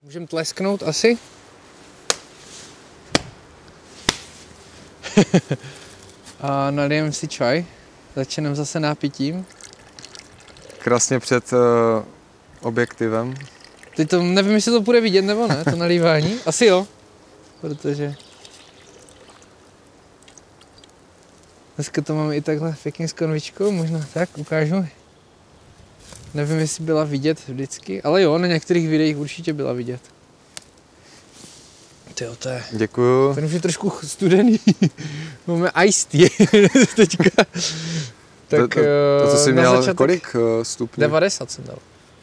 Můžeme tlesknout asi? A nalijeme si čaj. Začneme zase nápitím. Krásně před objektivem. Teď to nevím, jestli to bude vidět nebo ne, to nalívání. Asi jo, protože dneska to máme i takhle pěkně s konvičkou, možná tak, ukážu. Nevím, jestli byla vidět vždycky, ale jo, na některých videích určitě byla vidět. Tyjo, to je... Děkuju. Ten už je trošku studený. Máme iced tea teďka. Tak to co jsi měl, začátek, kolik stupňů? 90 jsem dal.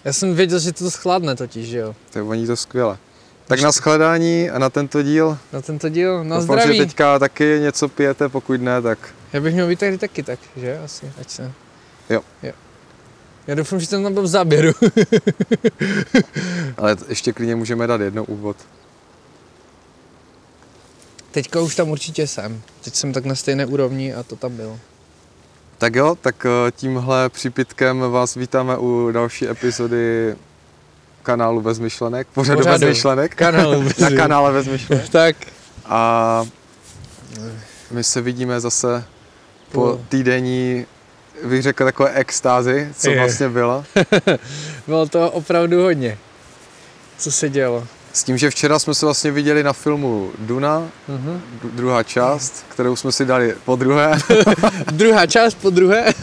Já jsem věděl, že to schladne totiž, že jo. To voní to skvěle. Tak na shledání a na tento díl. Na tento díl, na doufám, zdraví. že teďka taky něco pijete, pokud ne, tak... Já bych měl být tady taky tak, že? Asi, ať se... Jo. Já doufám, že ten tam byl v záběru. Ale ještě klidně můžeme dát jednou úvod. Teďka už tam určitě jsem. Teď jsem tak na stejné úrovni a to tam bylo. Tak jo, tak tímhle přípitkem vás vítáme u další epizody kanálu Bez myšlenek. Pořadu Bez myšlenek. Na kanále Bez myšlenek. Tak. A my se vidíme zase po týdenní, bych řekl, takové extázi, co vlastně bylo. Bylo to opravdu hodně, co se dělo. S tím, že včera jsme se vlastně viděli na filmu Duna, druhá část, kterou jsme si dali po druhé. Druhá část po druhé.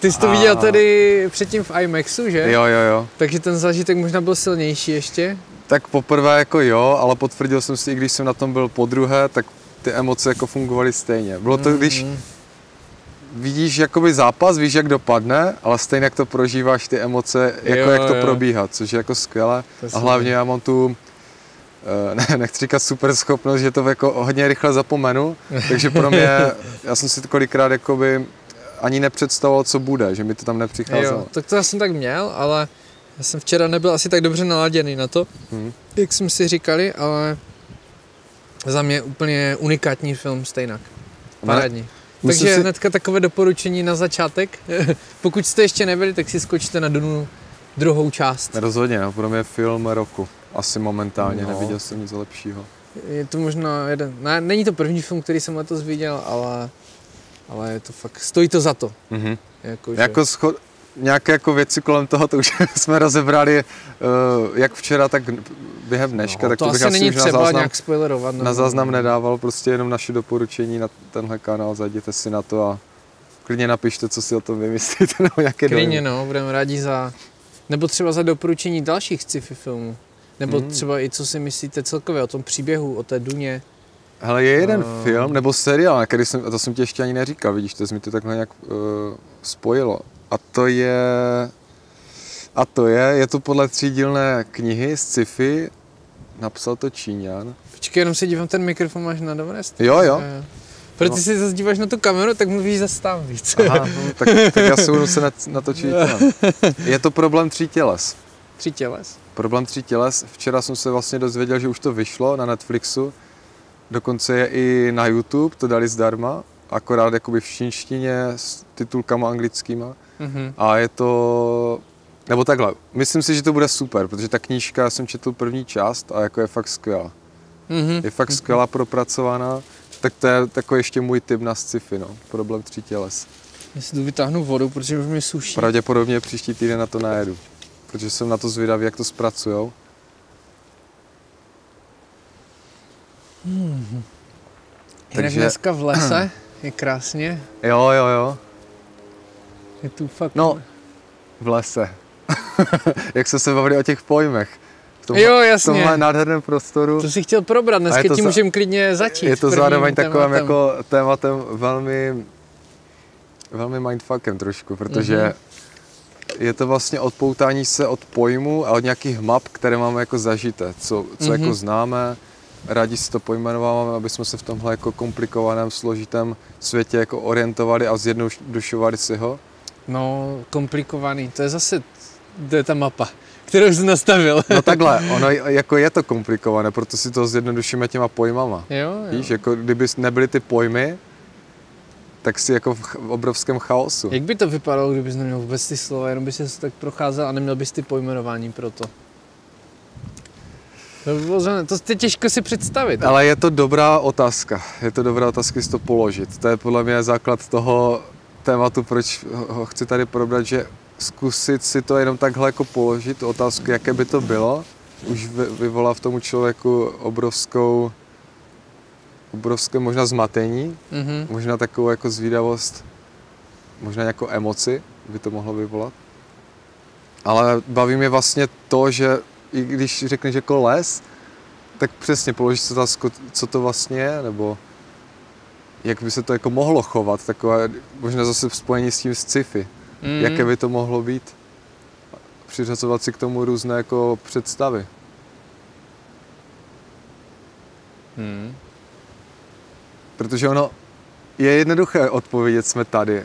Ty jsi to viděl tady předtím v IMAXu, že? Jo. Takže ten zážitek možná byl silnější ještě? Tak poprvé jako jo, ale potvrdil jsem si, i když jsem na tom byl po druhé, tak ty emoce jako fungovaly stejně. Bylo to, když vidíš jakoby zápas, víš, jak dopadne, ale stejně jak to prožíváš ty emoce, jako jak to probíhá, což je jako skvělé. A hlavně já mám tu, nechci říkat super schopnost, že to jako hodně rychle zapomenu, takže pro mě, já jsem si to kolikrát jakoby ani nepředstavoval, co bude, že mi to tam nepřicházelo. Jo, tak to já jsem tak měl, ale já jsem včera nebyl asi tak dobře naladěný na to, jak jsme si říkali, ale za mě úplně unikátní film stejnak. Parádní. Takže hnedka takové doporučení na začátek. Pokud jste ještě nebyli, tak si skočte na Dunu druhou část. Rozhodně, no, pro mě film roku. Asi momentálně, neviděl jsem nic lepšího. Je to možná jeden, ne, není to první film, který jsem letos viděl, ale je to fakt, stojí to za to. Nějaké jako věci kolem toho, to už jsme rozebrali jak včera, tak během dneška. Tak to bych asi není třeba záznam, nějak spoilerovat. Na záznam nedával, prostě jenom naše doporučení na tenhle kanál, zajděte si na to a klidně napište, co si o tom vymyslíte, nebo nějaké klidně no, budeme rádi nebo třeba za doporučení dalších sci-fi filmů. Nebo třeba i co si myslíte celkově o tom příběhu, o té Duně. Hele, je jeden film, nebo seriál, který to jsem ti ještě ani neříkal, vidíš, to jsi mi to takhle nějak spojilo. A to je to podle 3dílné knihy z sci-fi, napsal to Číňan. Počkej, jenom se dívám, ten mikrofon máš na dobré straně. Jo. Protože si zase díváš na tu kameru, tak mluvíš zase tam víc. Aha, tak já se budu se natočit. Je to Problém 3 těles. 3 těles? Problém 3 těles. Včera jsem se vlastně dozvěděl, že už to vyšlo na Netflixu. Dokonce je i na YouTube, to dali zdarma. Akorát jakoby v čínštině s titulkama anglickýma. A je to, nebo takhle, myslím si, že to bude super, protože ta knížka, já jsem četl první část a jako je fakt skvělá. Je fakt skvělá, propracovaná, tak to je takový ještě můj tip na sci-fi, no, Problém 3 těles. Já si tu vytáhnu vodu, protože už mě suší. Pravděpodobně příští týden na to najedu, protože jsem na to zvědavý, jak to zpracujou. Takže dneska v lese, je krásně. Jo. Je tu fakt... No, v lese. Jak jsme se bavili o těch pojmech. Jo, jasně. V tomhle nádherném prostoru. To si chtěl probrat, dneska ti můžeme klidně začít. Je to zároveň takovým jako tématem velmi mindfuckem trošku, protože je to vlastně odpoutání se od pojmu a od nějakých map, které máme jako zažité, co jako známe. Rádi si to pojmenováváme, aby jsme se v tomhle jako komplikovaném, složitém světě jako orientovali a zjednodušovali si ho. No, komplikovaný, to je ta mapa, kterou jsi nastavil. No takhle, ono jako je to komplikované, proto si to zjednodušíme těma pojmama. Jo. Víš, jako kdyby nebyly ty pojmy, tak si jako v obrovském chaosu. Jak by to vypadalo, kdybys neměl vůbec ty slova, jenom bys se tak procházel a neměl bys ty pojmenování pro to? To je těžko si představit. Ale je to dobrá otázka. Je to dobrá otázka si to položit. To je podle mě základ toho tématu, proč ho chci tady probrat, že zkusit si to jenom takhle jako položit, otázku, jaké by to bylo, už vyvolá v tomu člověku obrovské možná zmatení, možná takovou jako zvídavost, možná nějakou emoci by to mohlo vyvolat. Ale baví mě vlastně to, že i když řekneš jako les, tak přesně položíš si otázku, co to vlastně je, nebo jak by se to jako mohlo chovat, takové možná zase v spojení s tím sci-fi. Jaké by to mohlo být? Přiřazovat si k tomu různé jako představy. Protože ono je jednoduché odpovědět, jsme tady,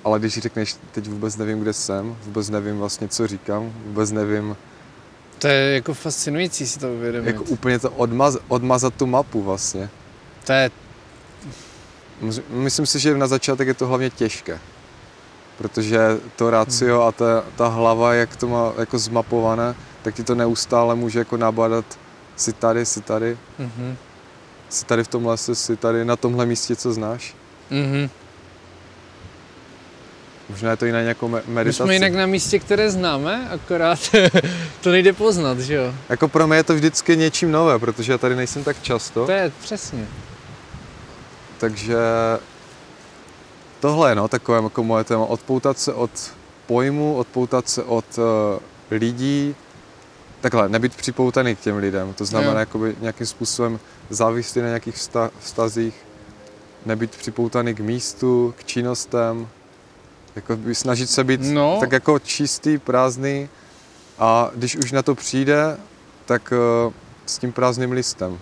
ale když řekneš, teď vůbec nevím, kde jsem, vůbec nevím vlastně, co říkám, vůbec nevím. To je jako fascinující si to uvědomit. Jako úplně to odmazat tu mapu vlastně. To je... Myslím si, že na začátek je to hlavně těžké. Protože to ratio a ta hlava, jak to má jako zmapované, tak ti to neustále může jako nabádat si tady, si tady v tom lese, si tady na tomhle místě, co znáš. Možná je to i na nějakou meditaci. My jsme jinak na místě, které známe, akorát to nejde poznat, že jo? Jako pro mě je to vždycky něčím nové, protože já tady nejsem tak často. To je přesně. Takže tohle je takové jako moje téma, odpoutat se od pojmu, odpoutat se od lidí, takhle, nebyt připoutaný k těm lidem, to znamená jakoby nějakým způsobem závislý na nějakých vztazích, nebyt připoutaný k místu, k činnostem, jako snažit se být tak jako čistý, prázdný a když už na to přijde, tak s tím prázdným listem.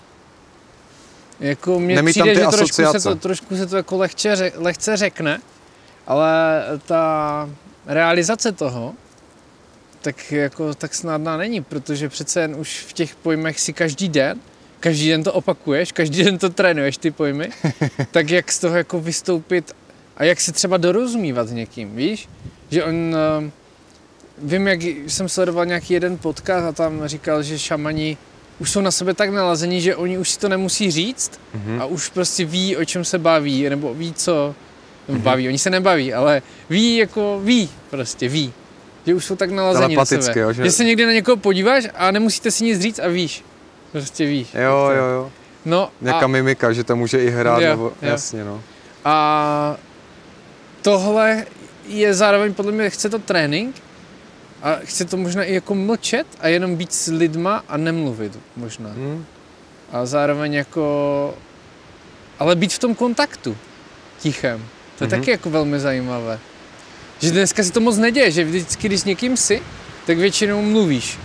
Jako mně přijde, že trošku se to jako lehce řekne, ale ta realizace toho tak snadná není, protože přece jen už v těch pojmech si každý den to opakuješ, každý den to trénuješ ty pojmy, tak jak z toho jako vystoupit a jak si třeba dorozumívat s někým, víš? Že vím, jak jsem sledoval nějaký jeden podcast a tam říkal, že šamani už jsou na sebe tak nalazení, že oni už si to nemusí říct a už prostě ví, o čem se baví, nebo ví, co baví. Oni se nebaví, ale ví, že už jsou tak nalazení na sebe. Jo, že se někdy na někoho podíváš a nemusíte si nic říct a víš. Prostě víš. Jo. No nějaká mimika, že to může i hrát, nebo jasně, no. A tohle je zároveň podle mě, chce to trénink a chce to možná i jako mlčet a jenom být s lidma a nemluvit možná. A zároveň jako, ale být v tom kontaktu tichém. To je taky jako velmi zajímavé. Že dneska se to moc neděje, že vždycky, když s někým jsi, tak většinou mluvíš.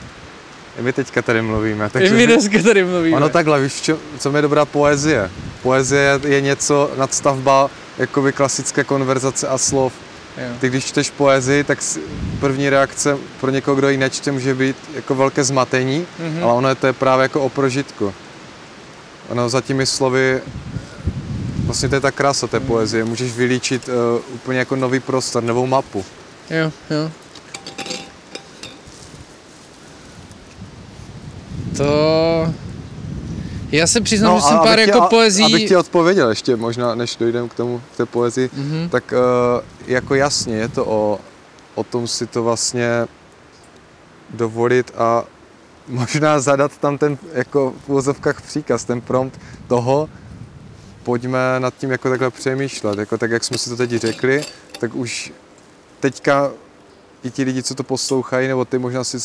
I my teďka tady mluvíme. I my dneska tady mluvíme. Ono takhle, víš, co je dobrá poezie? Poezie je něco, nadstavba jakoby klasické konverzace a slov. Jo. Ty když čteš poezii, tak první reakce pro někoho, kdo ji nečte, může být jako velké zmatení, ale ono to je právě jako o prožitku. Ono za těmi slovy, vlastně to je ta krása té poezie, můžeš vylíčit úplně jako nový prostor, novou mapu. Jo. To... Já se přiznám, že jsem pár jako poezí... Abych ti odpověděl ještě možná, než dojdem k té poezii, tak jako jasně je to o tom si to vlastně dovolit a možná zadat tam ten jako v uvozovkách příkaz, ten prompt toho, pojďme nad tím jako takhle přemýšlet, jako tak, jak jsme si to teď řekli, tak už teďka i ti lidi, co to poslouchají, nebo ty možná si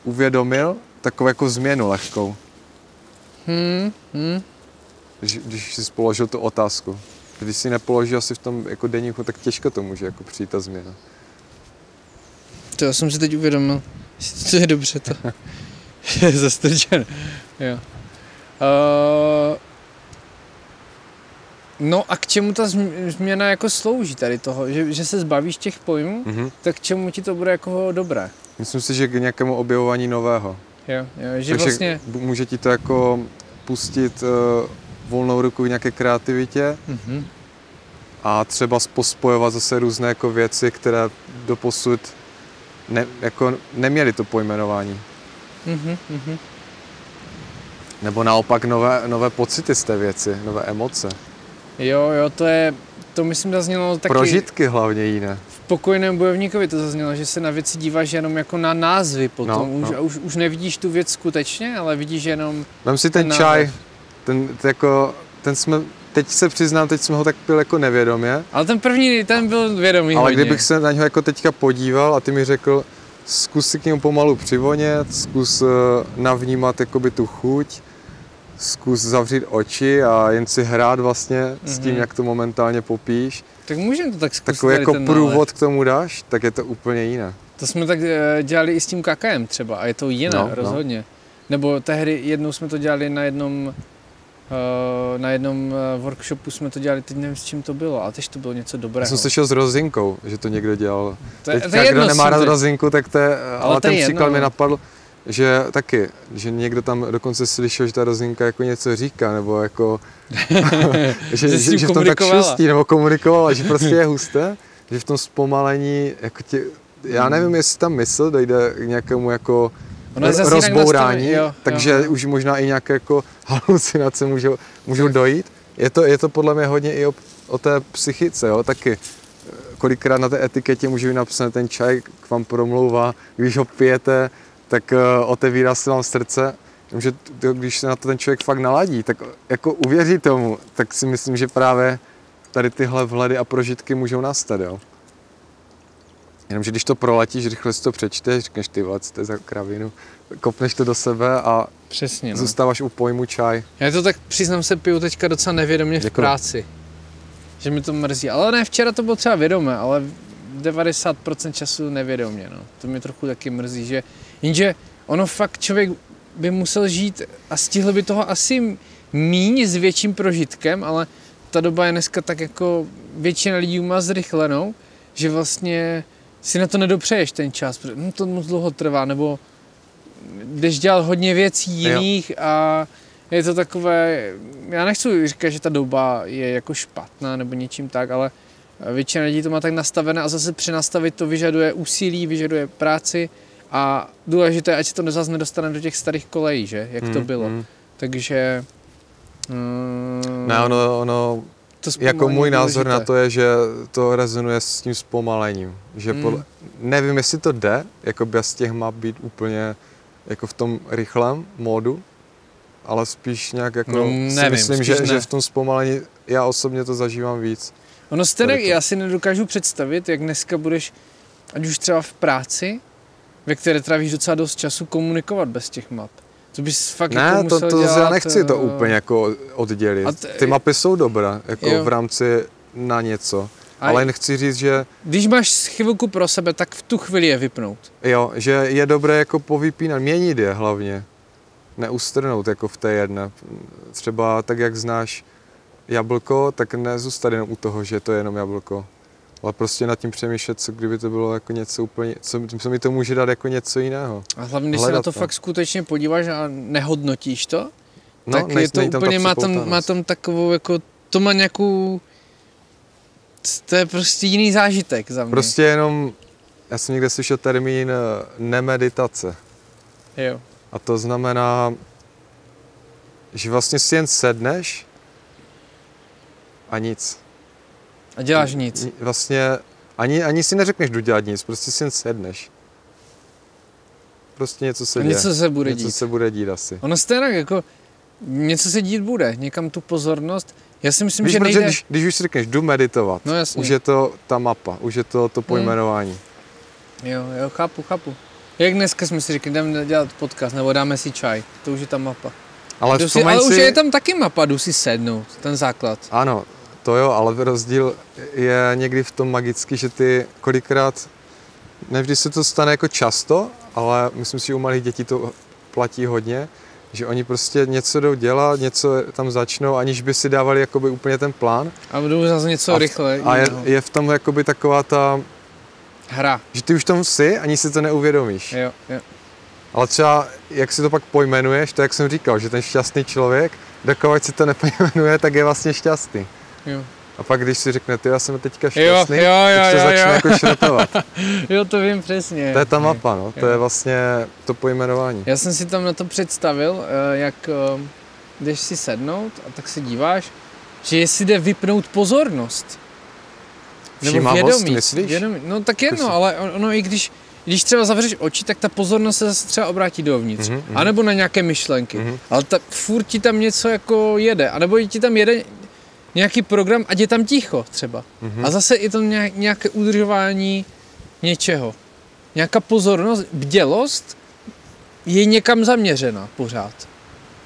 uvědomil takovou jako změnu lehkou. Když jsi položil tu otázku. Když si nepoložil asi v tom jako deníku, tak těžko to může jako přijít ta změna. To já jsem si teď uvědomil. To je dobře to. Je zastrčen. Jo. No a k čemu ta změna jako slouží tady toho? Že se zbavíš těch pojmů, tak k čemu ti to bude jako dobré? Myslím si, že k nějakému objevování nového. Jo, že takže vlastně... může ti to jako pustit volnou ruku k nějaké kreativitě a třeba pospojovat zase různé jako věci, které doposud jako neměly to pojmenování. Nebo naopak nové pocity z té věci, nové emoce. Jo, to myslím zaznělo taky. Prožitky hlavně jiné. V Pokojném bojovníkovi to zaznělo, že se na věci díváš jenom jako na názvy potom. Už nevidíš tu věc skutečně, ale vidíš jenom... Vem si ten čaj, ten jsme, teď se přiznám, teď jsme ho tak pil jako nevědomě. Ale ten první, ten byl vědomý. Ale hodně. kdybych se na něho jako teďka podíval a ty mi řekl, zkus si k němu pomalu přivonět, zkus navnímat jakoby tu chuť, zkus zavřít oči a jen si hrát vlastně s tím, jak to momentálně popíš. Tak můžeme to tak zkusit. Takový jako průvod k tomu dáš, tak je to úplně jiné. To jsme tak dělali i s tím kakaem třeba a je to jiné, rozhodně. No. Nebo tehdy jednou jsme to dělali na jednom workshopu jsme to dělali, teď nevím, s čím to bylo, ale teď to bylo něco dobrého. Já jsem slyšel s rozinkou, že to někdo dělal. Teď kdo nemá rád rozinku, tak to je, ale ten příklad mi napadl, že taky, že někdo tam dokonce slyšel, že ta rozinka jako něco říká, nebo jako, že v tom tak šustí, nebo komunikovala, že prostě je husté, že v tom zpomalení, jako já nevím, jestli tam mysl dojde k nějakému jako rozbourání, takže už možná i nějaké jako halucinace můžou dojít. Je to podle mě hodně i o té psychice, jo, taky. Kolikrát na té etiketě může být napsané, ten čaj k vám promlouvá, když ho pijete, tak otevírá se vám srdce. Že když se na to ten člověk fakt naladí, tak jako uvěří tomu, tak si myslím, že právě tady tyhle vhledy a prožitky můžou nastat, jo. Jenomže když to prolatíš, rychle si to přečteš, řekneš ty vole, co to je za kravinu, kopneš to do sebe a přesně, zůstáváš u pojmu čaj. Já to tak přiznám se piju teďka docela nevědomě v práci, že mi to mrzí. Ale ne, včera to bylo třeba vědomé, ale 90% času nevědomě, no. To mě trochu taky mrzí, že jenže ono fakt člověk by musel žít a stihl by toho asi míň s větším prožitkem, ale ta doba je dneska tak jako většina lidí má zrychlenou, že vlastně si na to nedopřeješ ten čas, protože to moc dlouho trvá, nebo jdeš dělat hodně věcí jiných a je to takové, já nechci říkat, že ta doba je jako špatná nebo něčím tak, ale většina lidí to má tak nastavené a zase přenastavit to vyžaduje úsilí, vyžaduje práci a důležité, ať se to zase nedostane do těch starých kolejí, že, jak to bylo. Takže... Ne, ono jako můj názor na to je, že to rezonuje s tím zpomalením. Že nevím, jestli to jde, jako bez těch map být úplně jako v tom rychlém módu, ale spíš nějak jako si myslím, že v tom zpomalení já osobně to zažívám víc. Ono já si nedokážu představit, jak dneska budeš, ať už třeba v práci, ve které trávíš docela dost času, komunikovat bez těch map. To bys fakt jako musel dělat... já nechci to úplně jako oddělit. Ty mapy jsou dobré, jako v rámci na něco. Ale jen chci říct, že... Když máš chvilku pro sebe, tak v tu chvíli je vypnout. Jo, že je dobré jako povypínat, měnit je hlavně. Neustrnout jako v té jedné. Třeba tak, jak znáš jablko, tak nezůstat jenom u toho, že to je jenom jablko. Ale prostě nad tím přemýšlet, co kdyby to bylo jako něco úplně, co mi to může dát jako něco jiného. A hlavně, když se na to fakt skutečně podíváš a nehodnotíš to, tak je to úplně, má tam takovou jako, to má nějakou, to je prostě jiný zážitek za mě. Prostě jenom, já jsem někde slyšel termín nemeditace. Jo. A to znamená, že vlastně si jen sedneš a nic. A děláš nic. Vlastně ani si neřekneš, jdu dělat nic, prostě si jen sedneš. Prostě něco se děje. Něco se bude dít. Něco se bude dít asi. Ono stejně jako, něco se dít bude, někam tu pozornost. Já si myslím, že nejde... Když už si řekneš, jdu meditovat, už je to ta mapa, už je to pojmenování. Jo, chápu. Jak dneska jsme si řekli, jdeme dělat podcast, nebo dáme si čaj, to už je ta mapa. Ale už je tam taky mapa, jdu si sednout, ten základ. Ano, to jo, ale rozdíl je někdy v tom magický, že ty kolikrát, nevždy se to stane jako často, ale myslím si, že u malých dětí to platí hodně, že oni prostě něco jdou dělat, něco tam začnou, aniž by si dávali jakoby úplně ten plán. A budou zase něco rychle. A je v tom jakoby taková ta... hra. Že ty už tam jsi, ani si to neuvědomíš. Jo. Ale třeba, jak si to pak pojmenuješ, to jak jsem říkal, že ten šťastný člověk, dokud si to nepojmenuje, tak je vlastně šťastný. Jo. A pak když si řekne, ty já jsem teďka šťastný, jo, tak to začne jako šrotovat. Jo, to vím přesně. To je ta mapa, no. To je vlastně to pojmenování. Já jsem si tam na to představil, jak jdeš si sednout a tak se díváš, že jestli jde vypnout pozornost. Nebo vědomí. Myslíš? Vědomí. No tak jedno, ale ono i když třeba zavřeš oči, tak ta pozornost se zase třeba obrátí dovnitř. A nebo na nějaké myšlenky. Ale furt ti tam něco jako jede. A nebo ti tam jede nějaký program, ať je tam ticho třeba. A zase je to nějaké udržování něčeho. Nějaká pozornost, bdělost je někam zaměřena pořád.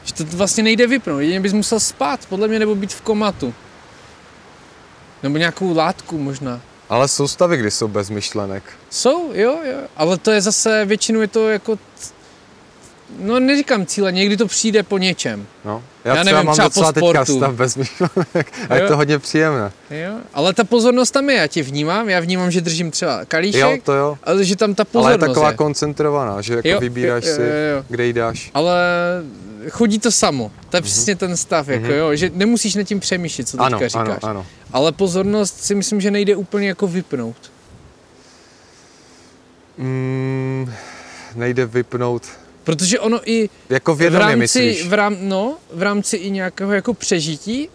Že to vlastně nejde vypnout. Jedině bys musel spát, podle mě, nebo být v komatu. Nebo nějakou látku možná. Ale jsou stavy, kdy jsou bez myšlenek. Jsou, jo. Ale to je zase, většinou je to jako... No neříkám cíle, někdy to přijde po něčem. No, já nevím, mám třeba docela po sportu. teďka stav bez myšlenek a je to hodně příjemné. Jo, ale ta pozornost tam je, já vnímám, že držím třeba kalíšek, jo, to jo. Ale že tam ta pozornost ale je taková koncentrovaná, že jako vybíráš si, kde jí dáš. Ale chodí to samo, to je přesně ten stav, jako jo, že nemusíš nad tím přemýšlet, co teďka říkáš. Ano. Ale pozornost si myslím, že nejde úplně jako vypnout. Nejde vypnout. Protože ono i jako vědomě myslíš? V rámci i nějakého jako přežití,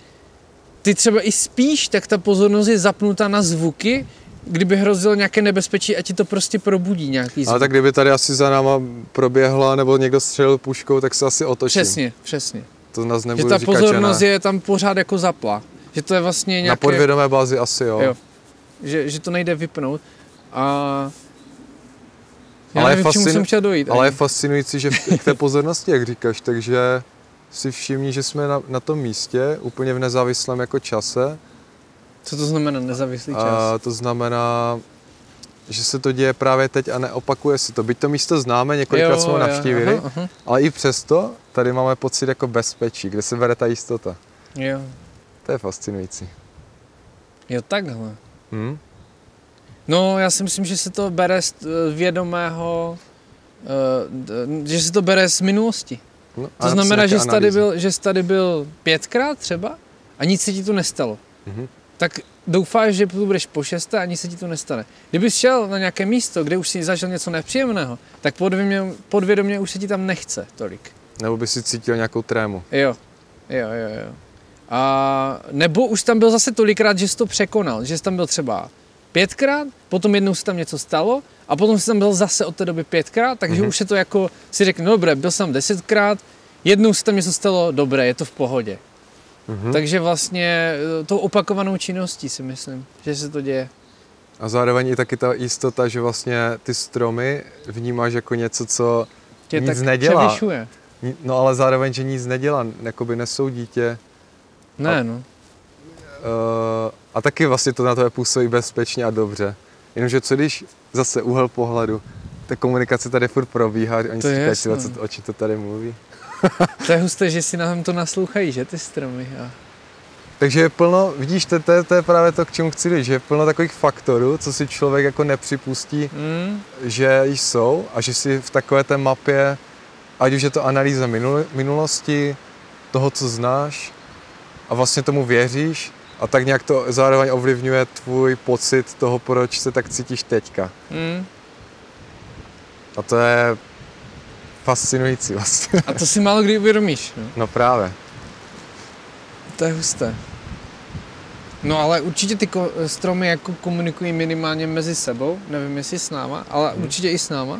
ty třeba i spíš, tak ta pozornost je zapnutá na zvuky, kdyby hrozilo nějaké nebezpečí a ti to prostě probudí nějaký zvuk. Ale tak kdyby tady asi za náma proběhla nebo někdo střelil puškou, tak se asi otočím. Přesně. To nás nebudu říkat, že ta pozornost je tam pořád jako zapla. Že to je vlastně nějaké... Na podvědomé bázi asi jo. Že to nejde vypnout. A... Já nevím, k čemu jsem chtěl dojít. Ale je fascinující, že k té pozornosti, jak říkáš, takže si všimni, že jsme na tom místě, úplně v nezávislém jako čase. Co to znamená nezávislý čas? To znamená, že se to děje právě teď a neopakuje se to. Byť to místo známe, několikrát jsme ho navštívili, ale i přesto tady máme pocit jako bezpečí, kde se bere ta jistota. Jo. To je fascinující. Jo, takhle. No, já si myslím, že se to bere z vědomého, že se to bere z minulosti. No, to znamená, že jsi tady byl 5krát třeba a nic se ti tu nestalo. Tak doufáš, že tu budeš po 6. a nic se ti tu nestane. Kdybys šel na nějaké místo, kde už si zažil něco nepříjemného, tak podvědomě už se ti tam nechce tolik. Nebo by si cítil nějakou trému. Jo. A nebo už tam byl zase tolikrát, že jsi to překonal, že jsi tam byl třeba 5krát, potom jednou se tam něco stalo a potom jsi tam byl zase od té doby 5krát, takže už se to jako si řekne, no dobré, byl jsem 10krát, jednou se tam něco stalo, dobré, je to v pohodě. Takže vlastně tou opakovanou činností si myslím, že se to děje. A zároveň i taky ta jistota, že vlastně ty stromy vnímáš jako něco, co tě nic tak nedělá. Převyšuje. No ale zároveň, že nic nedělá, jakoby nesoudí tě. A taky vlastně to na tebe působí bezpečně a dobře. Jenomže co když zase úhel pohledu, ta komunikace tady furt probíhá, oni si říkají, o čem to tady mluví. To je husté, že si nám to naslouchají, že ty stromy. Takže je plno, vidíš, to je právě to, k čemu chci říct, že je plno takových faktorů, co si člověk jako nepřipustí, že jsou a že si v takové té mapě, ať už je to analýza minulosti, toho, co znáš a vlastně tomu věříš a tak nějak to zároveň ovlivňuje tvůj pocit toho, proč se tak cítíš teďka. A to je fascinující vlastně. A to si málo kdy uvědomíš. No právě. To je husté. No ale určitě ty stromy jako komunikují minimálně mezi sebou, nevím jestli s náma, ale určitě i s náma.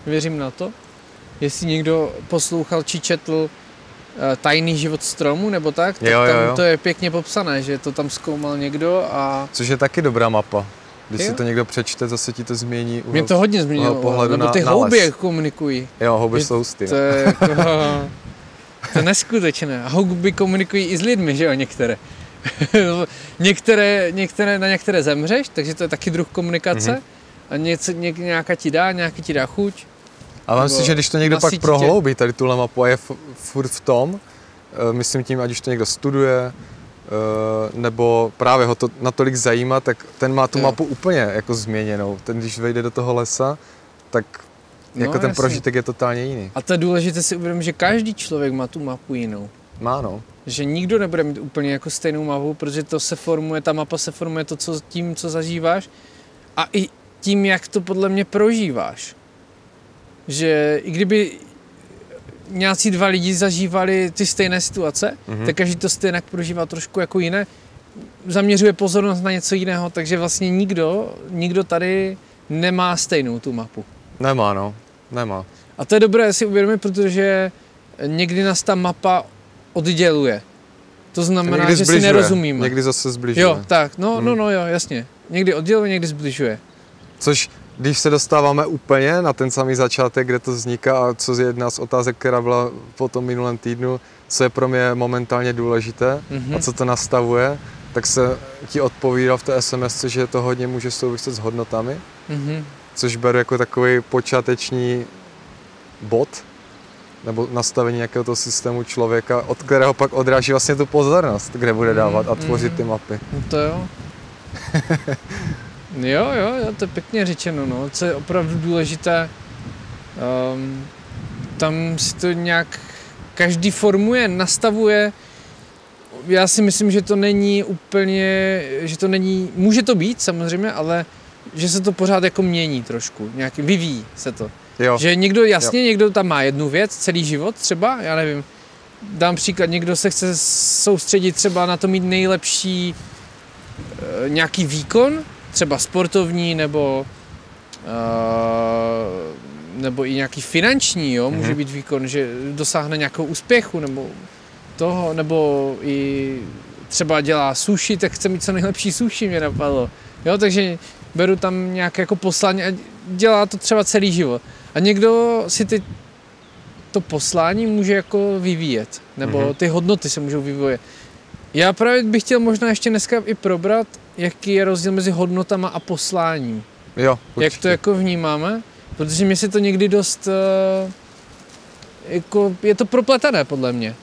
Věřím na to. Jestli někdo poslouchal či četl Tajný život stromu nebo tak, tak tam to je pěkně popsané, že to tam zkoumal někdo a... Což je taky dobrá mapa. Když si to někdo přečte, zase ti to změní. Mě to hodně změnilo, nebo ty houby jak komunikují. Jo, houby jsou hustý. To je jako... To je neskutečné. Houby komunikují i s lidmi, že jo, některé. Na některé zemřeš, takže to je taky druh komunikace. A nějaká ti dá, nějaký ti dá chuť. Ale myslím si, že když to někdo pak prohloubí, tady tuhle mapu a je furt v tom, myslím tím, ať už to někdo studuje, nebo právě ho to natolik zajímá, tak ten má tu mapu úplně jako změněnou. Ten, když vejde do toho lesa, tak jako ten prožitek je totálně jiný. A to je důležité si uvědomit, že každý člověk má tu mapu jinou. Má, no. že nikdo nebude mít úplně jako stejnou mapu, protože to se formuje, ta mapa se formuje tím, co zažíváš a i tím, jak to podle mě prožíváš. Že i kdyby nějací dva lidi zažívali ty stejné situace, tak každý to stejně prožívá trošku jako jiné, zaměřuje pozornost na něco jiného, takže vlastně nikdo tady nemá stejnou tu mapu. Nemá. A to je dobré si uvědomit, protože někdy nás ta mapa odděluje. To znamená, že si nerozumíme. Někdy zase zbližuje. Jo, tak, jo, jasně. Někdy odděluje, někdy zbližuje. Což, když se dostáváme úplně na ten samý začátek, kde to vzniká a co je jedna z otázek, která byla po tom minulém týdnu, co je pro mě momentálně důležité a co to nastavuje, tak se ti odpovídal v té SMS, že to hodně může souviset s hodnotami, což beru jako takový počáteční bod, nebo nastavení nějakého toho systému člověka, od kterého pak odráží vlastně tu pozornost, kde bude dávat a tvořit ty mapy. No to jo. Jo, to je pěkně řečeno, no. Co je opravdu důležité, tam si to nějak každý formuje, nastavuje. Já si myslím, že to není úplně, může to být samozřejmě, ale že se to pořád jako mění trošku, nějaký vyvíjí se to. Jo. Že někdo tam má jednu věc celý život třeba, já nevím, dám příklad, někdo se chce soustředit třeba na to mít nejlepší nějaký výkon, třeba sportovní nebo i nějaký finanční, jo, může být výkon, že dosáhne nějakou úspěchu nebo toho, nebo i třeba dělá sushi, tak chce mít co nejlepší sushi, mě napadlo. Jo, takže beru tam nějaké jako poslání a dělá to třeba celý život. A někdo si to poslání může jako vyvíjet, nebo ty hodnoty se můžou vyvíjet. Já právě bych chtěl možná ještě dneska i probrat, jaký je rozdíl mezi hodnotama a posláním. Jo, určitě. Jak to jako vnímáme, protože mi se to někdy dost, jako je to propletené podle mě.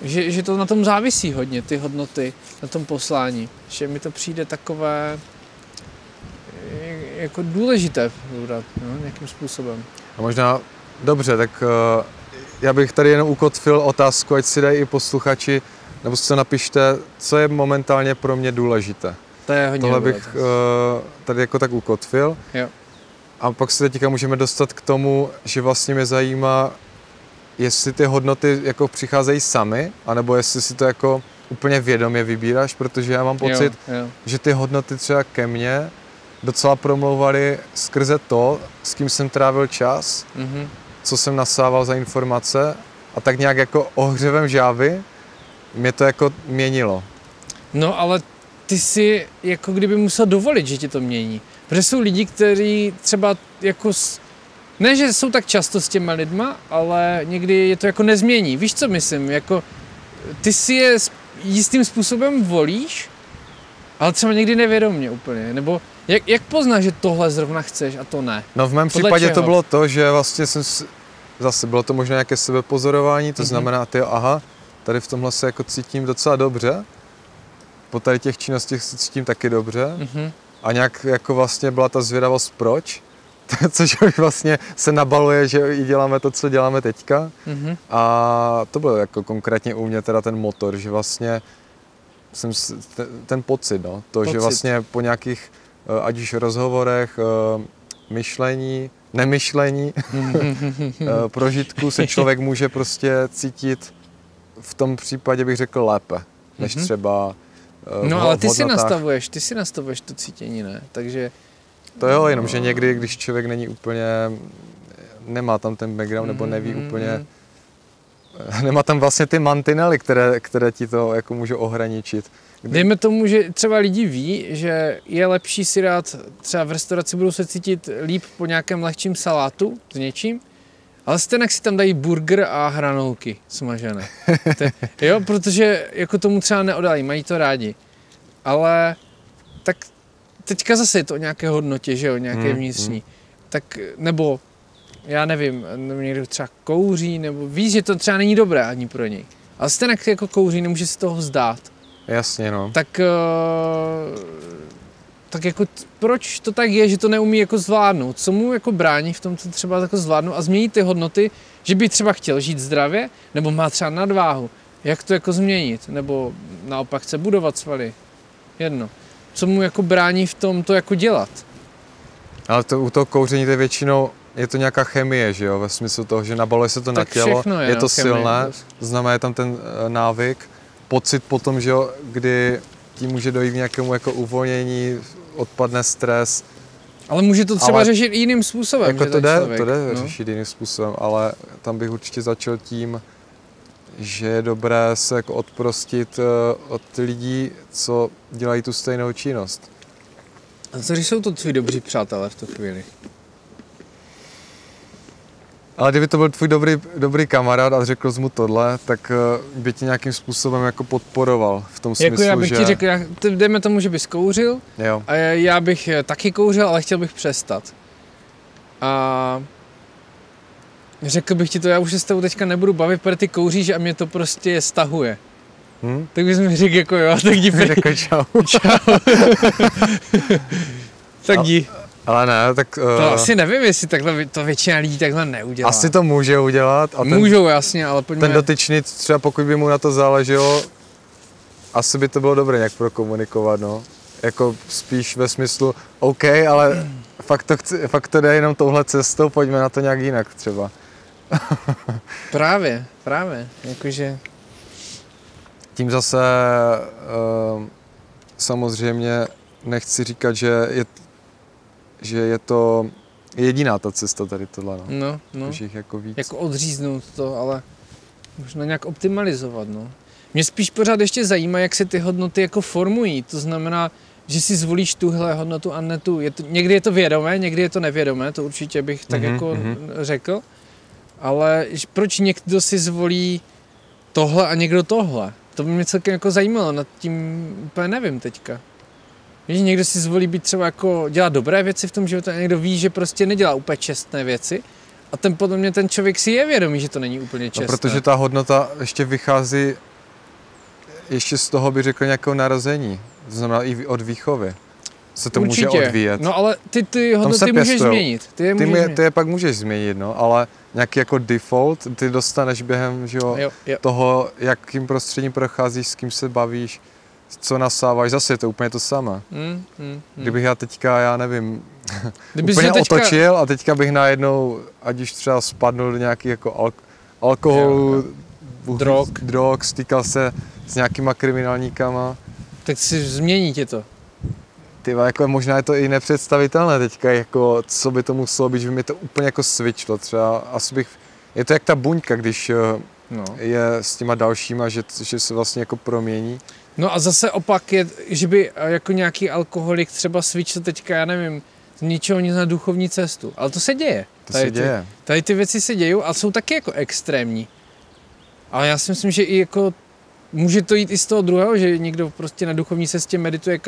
Že to na tom závisí hodně, ty hodnoty, na tom poslání. Že mi to přijde takové jako důležité probrat, no, nějakým způsobem. A možná, dobře, tak já bych tady jenom ukotvil otázku, ať si dají i posluchači, nebo si to napište, co je momentálně pro mě důležité. To je hodně Tohle bych tady jako tak ukotvil. Jo. A pak se teďka můžeme dostat k tomu, že vlastně mě zajímá, jestli ty hodnoty jako přicházejí samy, anebo jestli si to jako úplně vědomě vybíráš, protože já mám pocit, že ty hodnoty třeba ke mně docela promlouvaly skrze to, s kým jsem trávil čas, co jsem nasával za informace a tak nějak jako ohřevem žávy mě to jako měnilo. No ale ty si jako kdyby musel dovolit, že ti to mění. Protože jsou lidi, kteří třeba jako, ne že jsou tak často s těma lidma, ale někdy je to jako nezmění. Víš, co myslím? Jako, ty si je jistým způsobem volíš, ale třeba někdy nevědomě úplně. Nebo jak poznáš, že tohle zrovna chceš a to ne? No v mém případě to bylo to, že vlastně zase bylo to možná nějaké sebepozorování, to znamená, aha, tady v tomhle se jako cítím docela dobře, po tady těch činnostech se cítím taky dobře a nějak jako vlastně byla ta zvědavost proč, což vlastně se nabaluje, že i děláme to, co děláme teďka a to bylo jako konkrétně u mě teda ten motor, že vlastně jsem ten pocit, no, že vlastně po nějakých ať už rozhovorech, myšlení, nemyšlení, prožitku se člověk může prostě cítit v tom případě bych řekl lépe, než třeba no ale ty si nastavuješ to cítění, ne? Takže to jo, jenomže někdy, když člověk není úplně, nemá tam ten background nebo neví úplně, nemá tam vlastně ty mantinely, které ti to jako můžou ohraničit. Dejme tomu, že třeba lidi ví, že je lepší si dát, třeba v restauraci budou se cítit líp po nějakém lehčím salátu s něčím, ale stejně si tam dají burger a hranolky smažené. Jo, protože jako tomu třeba neodají, mají to rádi. Ale tak teďka zase je to o nějaké hodnotě, že jo, nějaké vnitřní. Tak, nebo já nevím, někdo třeba kouří, nebo víš, že to třeba není dobré ani pro něj. Ale stejně jako kouří, nemůže si toho vzdát. Jasně, no. Tak jako proč to tak je, že to neumí jako zvládnout? Co mu jako brání v tom, co třeba jako zvládnout a změnit ty hodnoty, že by třeba chtěl žít zdravě, nebo má třeba nadváhu, Jak to jako změnit? Nebo naopak chce budovat svaly? Jedno. Co mu jako brání v tom to jako dělat? Ale to, u toho kouření to je většinou, je to nějaká chemie, že jo? Ve smyslu toho, že nabaluje se to tak na tělo, je to silné, to znamená, je tam ten návyk, pocit potom, že jo, kdy tím může dojít k nějakému jako uvolnění, odpadne stres. Ale může to třeba řešit jiným způsobem, jako že to jde řešit jiným způsobem, ale tam bych určitě začal tím, že je dobré se jako odprostit od lidí, co dělají tu stejnou činnost. A co když jsou to tví dobří přátelé v tu chvíli? Ale kdyby to byl tvůj dobrý kamarád a řekl jsi mu tohle, tak by tě nějakým způsobem jako podporoval v tom smyslu, jako já bych ti řekl, dejme tomu, že bys kouřil, jo. A já bych taky kouřil, ale chtěl bych přestat. A řekl bych ti to, já už se s tebou teďka nebudu bavit, protože ty kouříš a mě to prostě stahuje. Tak bys mi řekl jako jo, tak díky. Řekl čau. Čau. Tak jdi. Ale ne, tak... To asi nevím, jestli takhle, to většina lidí takhle neudělá. Asi to může udělat. A můžou, jasně, ale pojďme... Ten dotyčný, třeba pokud by mu na to záleželo, asi by to bylo dobré nějak prokomunikovat, no. Jako spíš ve smyslu, OK, ale fakt to jde jenom touhle cestou, pojďme na to nějak jinak třeba. Právě, jakože... Tím zase samozřejmě nechci říkat, že je to jediná ta cesta tady tohle, no. No. Jako víc. Jako odříznout to, ale možná nějak optimalizovat, no. Mě spíš pořád ještě zajímá, jak se ty hodnoty jako formují, to znamená, že si zvolíš tuhle hodnotu a ne tu. Někdy je to vědomé, někdy je to nevědomé, to určitě bych tak jako řekl, ale proč někdo si zvolí tohle a někdo tohle? To by mě celkem jako zajímalo, nad tím úplně nevím teďka. Víš, někdo si zvolí být třeba jako dělat dobré věci v tom životě a někdo ví, že prostě nedělá úplně čestné věci a podle mě ten člověk si je vědomý, že to není úplně čestné. No, protože ta hodnota ještě vychází ještě z toho, by řekl, nějakého narození, to znamená i od výchovy. Se to určitě může odvíjet. No ale ty hodnoty můžeš změnit. Ty je pak můžeš změnit, no, ale nějaký jako default ty dostaneš během toho, jakým prostředím procházíš, s kým se bavíš, co nasáváš, zase je to úplně to samé. Kdybych já teďka, já nevím, úplně otočil a teďka bych najednou, ať už třeba spadnul do nějakých jako alkoholu, drog, stýkal se s nějakýma kriminálníkama. Tak si změní tě to. Tyva, jako možná je to i nepředstavitelné teďka, jako co by to muselo být, že by mi to úplně jako switchlo třeba, je to jak ta buňka, když je s těma dalšíma, že se vlastně jako promění. No a zase opak je, že by jako nějaký alkoholik třeba switchl teďka, já nevím, z ničeho nic na duchovní cestu, ale to se děje. Tady ty věci se dějí a jsou taky jako extrémní. Ale já si myslím, že i jako může to jít i z toho druhého, že někdo prostě na duchovní cestě medituje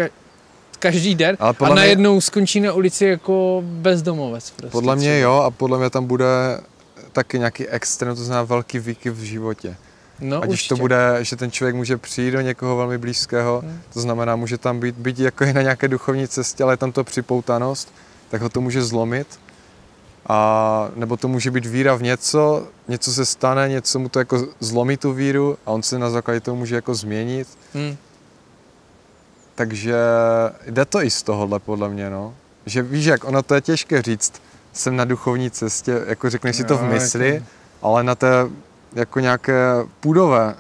každý den a najednou skončí na ulici jako bezdomovec. Prostě podle mě jo a podle mě tam bude taky nějaký extrém, to znamená velký výkyv v životě. No, ať už to bude, že ten člověk může přijít do někoho velmi blízkého, to znamená, může tam být jako i na nějaké duchovní cestě, ale je tam to připoutanost, tak ho to může zlomit. A nebo to může být víra v něco se stane, něco mu to jako zlomí tu víru a on se na základě toho může jako změnit. Takže jde to i z tohohle podle mě, no. Že víš, jak ono to je těžké říct, jsem na duchovní cestě, jako řekneš si to v mysli, ale na té jako nějaké půdové,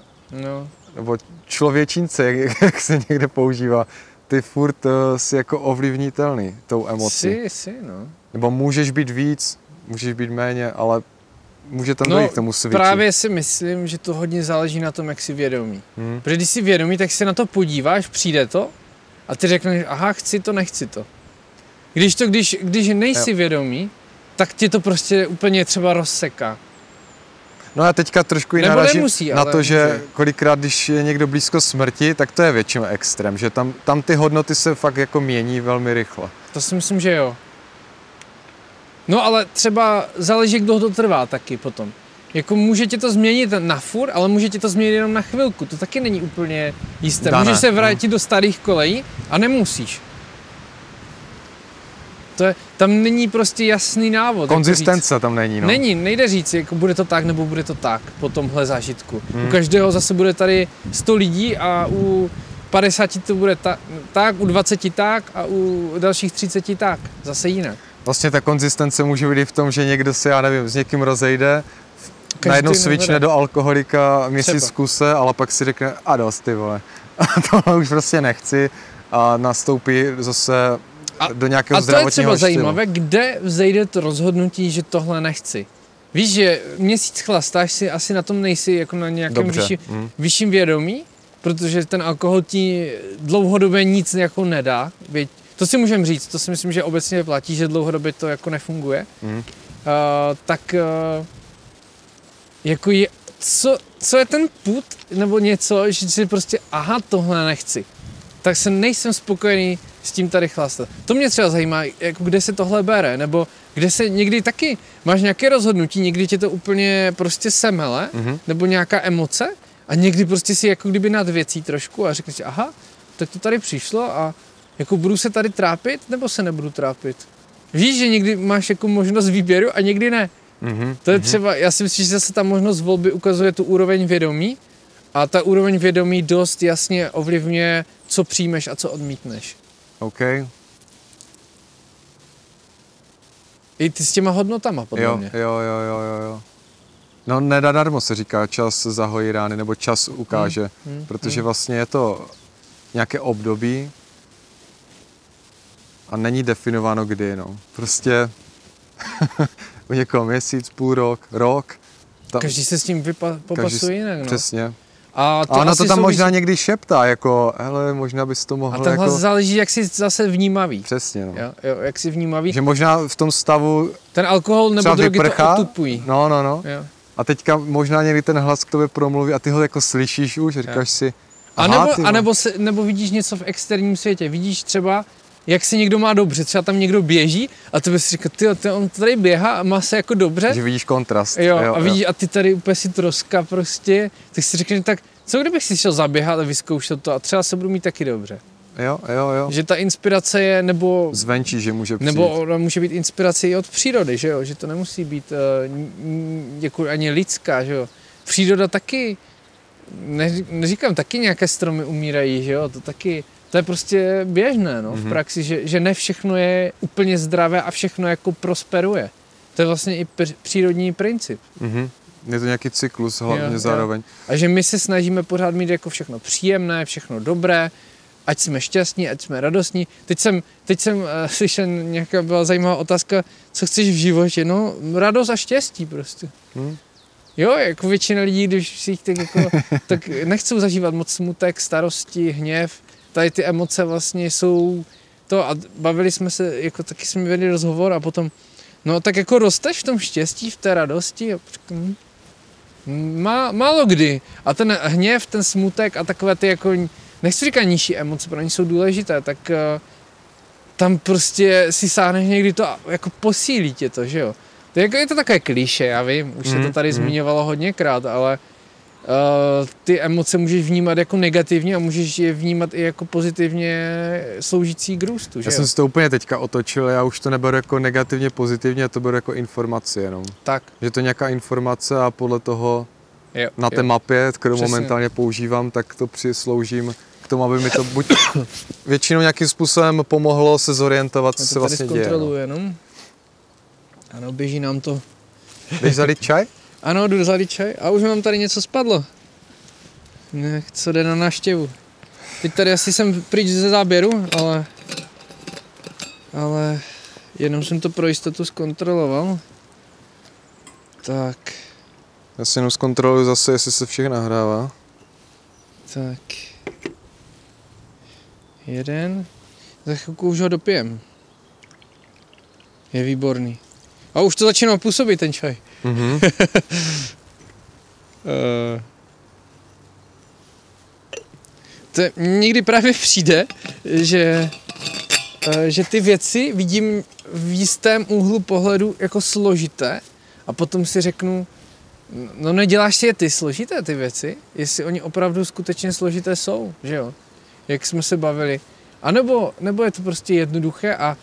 nebo člověčince, jak se někde používá, ty furt si jako ovlivnitelný tou emocí. No. Nebo můžeš být víc, můžeš být méně, ale může tam dojít k tomu switchi. Právě si myslím, že to hodně záleží na tom, jak jsi vědomý. Protože když jsi vědomý, tak se na to podíváš, přijde to a ty řekneš, aha, chci to, nechci to. Když nejsi vědomý, tak ti to prostě úplně třeba rozseká. No a teďka trošku i narážím na to, že kolikrát, když je někdo blízko smrti, tak to je většinou extrém, že tam ty hodnoty se fakt jako mění velmi rychle. To si myslím, že jo. No ale třeba záleží, kdo to trvá taky potom. Jako může tě to změnit na furt, ale může tě to změnit jenom na chvilku. To taky není úplně jisté. Můžeš se vrátit do starých kolejí a nemusíš. tam není prostě jasný návod. Konzistence tam není, no. Nejde říct, jako bude to tak, nebo bude to tak po tomhle zážitku. U každého zase bude tady 100 lidí a u 50 to bude tak, u 20 tak a u dalších 30 tak. Zase jinak. Vlastně ta konzistence může být i v tom, že někdo se, já nevím, s někým rozejde, najednou svične do alkoholika měsíc v kuse, ale pak si řekne a dost, ty vole. A tohle už prostě nechci a nastoupí zase do nějakého zdravotního stylu. A to je třeba zajímavé, kde vzejde to rozhodnutí, že tohle nechci. Víš, že měsíc chlastáš si, asi na tom nejsi jako na nějakém vyšším vědomí, protože ten alkohol ti dlouhodobě nic jako nedá. To si můžeme říct, to si myslím, že obecně platí, že dlouhodobě to jako nefunguje. Jako co je ten pud, nebo něco, že si prostě, aha, tohle nechci. Tak se nejsem spokojený s tím tady chlastat. To mě třeba zajímá, jako kde se tohle bere, nebo kde se někdy taky máš nějaké rozhodnutí, někdy tě to úplně prostě semele, nebo nějaká emoce, a někdy prostě si jako kdyby nad věcí trošku a řekneš, aha, tak to tady přišlo a jako budu se tady trápit, nebo se nebudu trápit. Víš, že někdy máš jako možnost výběru a někdy ne. To je třeba, já si myslím, že zase ta možnost volby ukazuje tu úroveň vědomí a ta úroveň vědomí dost jasně ovlivňuje, co přijmeš a co odmítneš. OK. I ty s těma hodnotama, podle mě. Jo. No nedarmo se říká, čas zahojí rány, nebo čas ukáže, protože vlastně je to nějaké období a není definováno kdy, no. Prostě u někoho měsíc, půl rok. Každý se s tím popasuje jinak, no. Přesně. A ona to tam možná někdy šeptá, jako, hele, možná bys to mohl. A tenhle jako záleží, jak jsi zase vnímavý. Přesně, no. Jo, jak jsi vnímavý. Že možná v tom stavu ten alkohol nebo drogy to otupují. No. Jo. A teďka možná někdy ten hlas k tobě promluví a ty ho jako slyšíš už a říkáš si, nebo vidíš něco v externím světě. Vidíš třeba, jak se někdo má dobře, třeba tam někdo běží a ty si říká, on tady běhá a má se jako dobře. Že vidíš kontrast. Jo, a vidíš, a ty tady úplně si troska prostě, tak si řekneš, tak co kdybych si šel zaběhat a vyzkoušel to a třeba se budu mít taky dobře. Jo. Že ta inspirace je, nebo zvenčí, že může přijít. Nebo ona může být inspirace i od přírody, že jo, že to nemusí být jako ani lidská, že jo. Příroda taky, neříkám, taky nějaké stromy umírají, že jo, to je prostě běžné, no, v praxi, že ne všechno je úplně zdravé a všechno jako prosperuje. To je vlastně i přírodní princip. Je to nějaký cyklus hlavně zároveň. A že my se snažíme pořád mít jako všechno příjemné, všechno dobré, ať jsme šťastní, ať jsme radostní. Teď jsem slyšel, nějaká byla zajímavá otázka, co chceš v životě, no radost a štěstí prostě. Jo, jako většina lidí, když si jich tak nechcou zažívat moc smutek, starosti, hněv. Tady ty emoce vlastně jsou to a bavili jsme se, jako taky jsme vedli rozhovor a potom, no tak jako rosteš v tom štěstí, v té radosti a málo kdy. A ten hněv, ten smutek a takové ty jako, nechci říkat nižší emoce, pro ně jsou důležité, tak tam prostě si sáhneš někdy to a jako posílí tě to, že jo. Je to takové klišé, já vím, už se to tady zmiňovalo hodněkrát, ale ty emoce můžeš vnímat jako negativně a můžeš je vnímat i jako pozitivně sloužící k růstu, že jo? Já jsem si to úplně teďka otočil, já už to neberu jako negativně, pozitivně, já to beru jako informaci jenom. Tak. Že to je nějaká informace a podle toho na té mapě, kterou momentálně používám, tak to přisloužím k tomu, aby mi to buď většinou nějakým způsobem pomohlo se zorientovat, co se vlastně děje. No. Ano, běží nám to. Jdeš zalít čaj? Ano, jdu zalít čaj a už nám tady něco spadlo. Co jde na návštěvu. Teď tady asi jsem pryč ze záběru, ale jenom jsem to pro jistotu zkontroloval. Tak. Já si jenom zkontroluji zase, jestli se všechno nahrává. Tak. Jeden. Za chvilku už ho dopijem. Je výborný. A už to začíná působit, ten čaj. To někdy právě přijde, že ty věci vidím v jistém úhlu pohledu jako složité a potom si řeknu, no neděláš si je ty složité ty věci, jestli oni opravdu skutečně složité jsou, že jo, jak jsme se bavili. A nebo je to prostě jednoduché a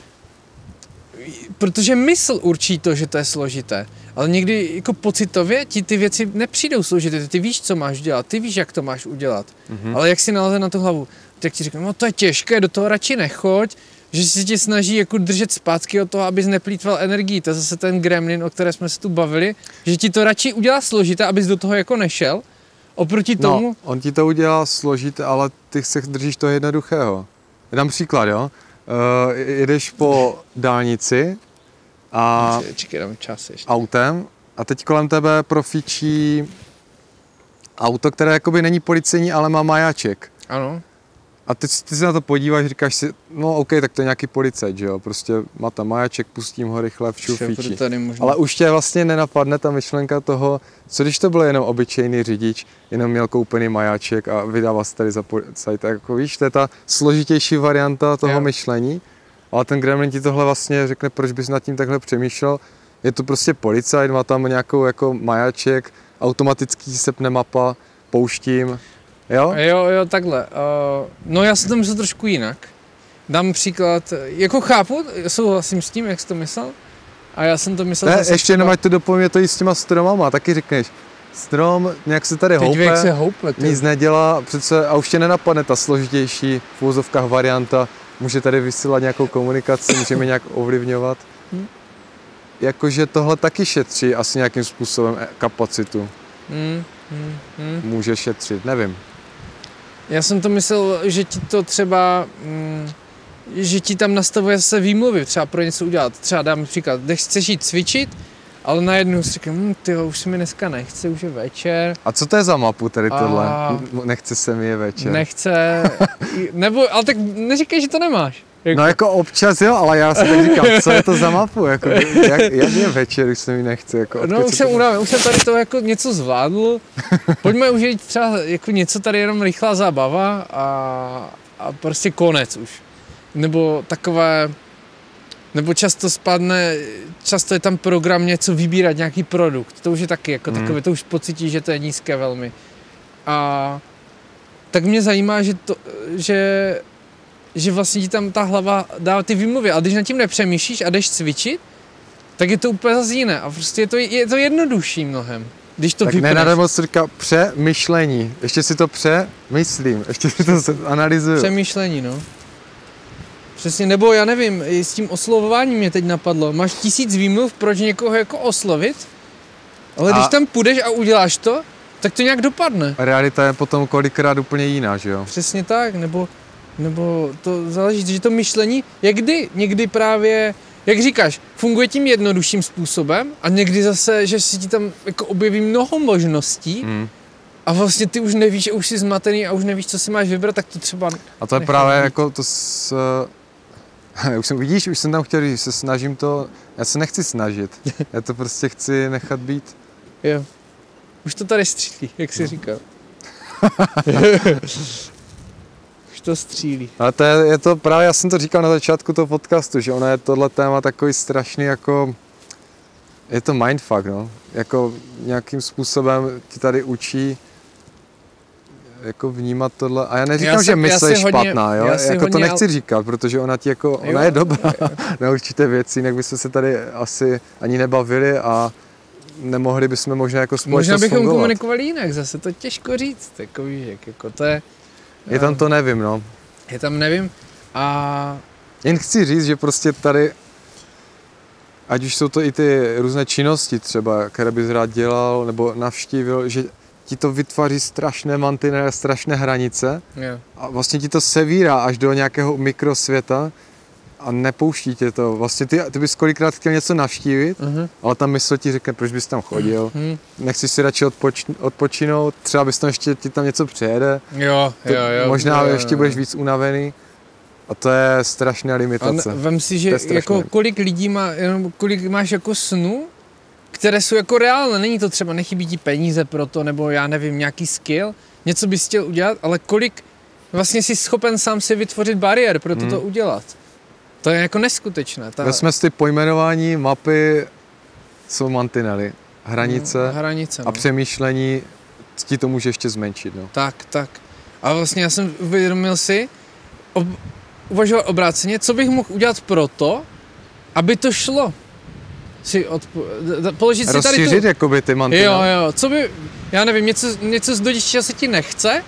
protože mysl určí to, že to je složité. Ale někdy jako pocitově ti ty věci nepřijdou složité. Ty víš, co máš dělat, ty víš, jak to máš udělat. Ale jak si naleze na tu hlavu, tak ti řeknu, no to je těžké, do toho radši nechoď, že si tě snaží jako držet zpátky od toho, abys neplýtval energii. To je zase ten gremlin, o které jsme se tu bavili, že ti to radši udělá složité, abys do toho jako nešel. Oproti tomu... No, on ti to udělá složité, ale ty se držíš toho jednoduchého. Dám příklad, jo. Jedeš po dálnici a Čekaj, dám čas ještě. autem a teď kolem tebe profíčí auto, které jakoby není policejní, ale má majáček. Ano. A ty se na to podíváš, říkáš si, no OK, tak to je nějaký policajt, že jo, prostě má tam majáček, pustím ho rychle, fíčí. Ale už tě vlastně nenapadne ta myšlenka toho, co když to byl jenom obyčejný řidič, jenom měl koupený majáček a vydával se tady za policajta, jako víš, to je ta složitější varianta toho myšlení, ale ten gremlin ti tohle vlastně řekne, proč bys nad tím takhle přemýšlel, je to prostě policajt, má tam nějakou jako majáček, automaticky sepne mapa, pouštím. Jo, takhle. No já jsem to myslel trošku jinak. Dám příklad, jako chápu, souhlasím s tím, jak jsi to myslel. A já jsem to myslel ne, ještě jenom ať to doplňuje to i s těma stromama, taky řekneš. Strom nějak se tady houpe, nic nedělá, přece a už tě nenapadne ta složitější v uvozovkách varianta, může tady vysílat nějakou komunikaci, můžeme nějak ovlivňovat. Jakože tohle taky šetří asi nějakým způsobem kapacitu. Může šetřit, nevím. Já jsem to myslel, že ti to třeba, že ti tam nastavuje zase výmluvy, třeba pro něco udělat. Třeba dám příklad, chceš jít cvičit, ale najednou si říkám, tyjo, už se mi dneska nechce, už je večer. A co to je za mapu tady tohle? Nechce se mi je večer. Nechce, nebo, ale tak neříkej, že to nemáš. Jako. No jako občas jo, ale já si tak říkám, co je to za mapu, jako, jak je večer, když se mi nechce. Jako, no už jsem tady to jako něco zvládl, pojďme už jít třeba jako něco tady jenom rychlá zábava a prostě konec už. Nebo takové, nebo často je tam program něco vybírat, nějaký produkt, to už je taky jako takové, to už pocítí, že to je nízké velmi. A tak mě zajímá, že vlastně ti tam ta hlava dá ty výmluvy, ale když nad tím nepřemýšlíš a jdeš cvičit, tak je to úplně zase jiné a prostě je to jednodušší mnohem, když to tak vypneš. Tak nenademo se říká přemýšlení, ještě si to přemyslím, ještě si to analyzuju. Přemýšlení, no. Přesně, nebo já nevím, s tím oslovováním mě teď napadlo, máš 1000 výmluv, proč někoho jako oslovit, ale když tam půjdeš a uděláš to, tak to nějak dopadne. Realita je potom kolikrát úplně jiná, že jo? Přesně tak, nebo to záleží, že to myšlení, někdy právě, jak říkáš, funguje tím jednodušším způsobem a někdy zase, že si ti tam jako objeví mnoho možností a vlastně ty už nevíš, už jsi zmatený a už nevíš, co si máš vybrat, tak to třeba... A to je právě jako to už jsem tam chtěl říct, se snažím to, já se nechci snažit, já to prostě chci nechat být. Jo, už to tady střílí, jak jsi říkal. To střílí. Ale je to právě, já jsem to říkal na začátku toho podcastu, že ono je tohle téma takový strašný jako, je to mindfuck, no. Jako nějakým způsobem ti tady učí jako vnímat tohle. A já neříkám, že mysl je špatná, jo. Jako to nechci říkat, protože ona ti jako, ona je dobrá na určité věci, jinak bychom se tady asi ani nebavili a nemohli bychom možná jako společnost možná bychom fungovat. Komunikovali jinak, zase to těžko říct, jako víš, jako to je... Je tam to nevím, no. Je tam nevím a... Jen chci říct, že prostě tady, ať už jsou to i ty různé činnosti třeba, které bys rád dělal nebo navštívil, že ti to vytváří strašné mantinely, strašné hranice a vlastně ti to sevírá až do nějakého mikrosvěta a nepouští tě to. Vlastně ty bys kolikrát chtěl něco navštívit, ale ta mysl ti řekne, proč bys tam chodil. Nechci si radši odpočinout, třeba bys tam ještě ti tam něco přejede. Jo. Možná ještě budeš víc unavený. A to je strašná limitace. A vem si, že jako kolik lidí má, kolik máš jako snů, které jsou jako reálné. Není to třeba, nechybí ti peníze pro to, nebo já nevím, nějaký skill, něco bys chtěl udělat, ale kolik vlastně jsi schopen sám si vytvořit bariér pro to udělat. To je jako neskutečné. Ve smyslu pojmenování mapy jsou mantinely, hranice no. A přemýšlení ti to může ještě zmenšit. No. Tak. A vlastně já jsem uvědomil si, uvažoval obráceně, co bych mohl udělat pro to, aby to šlo. Položit si tady rozšířit jakoby ty mantinely. Jo, co by, já nevím, něco z dětství se ti nechce?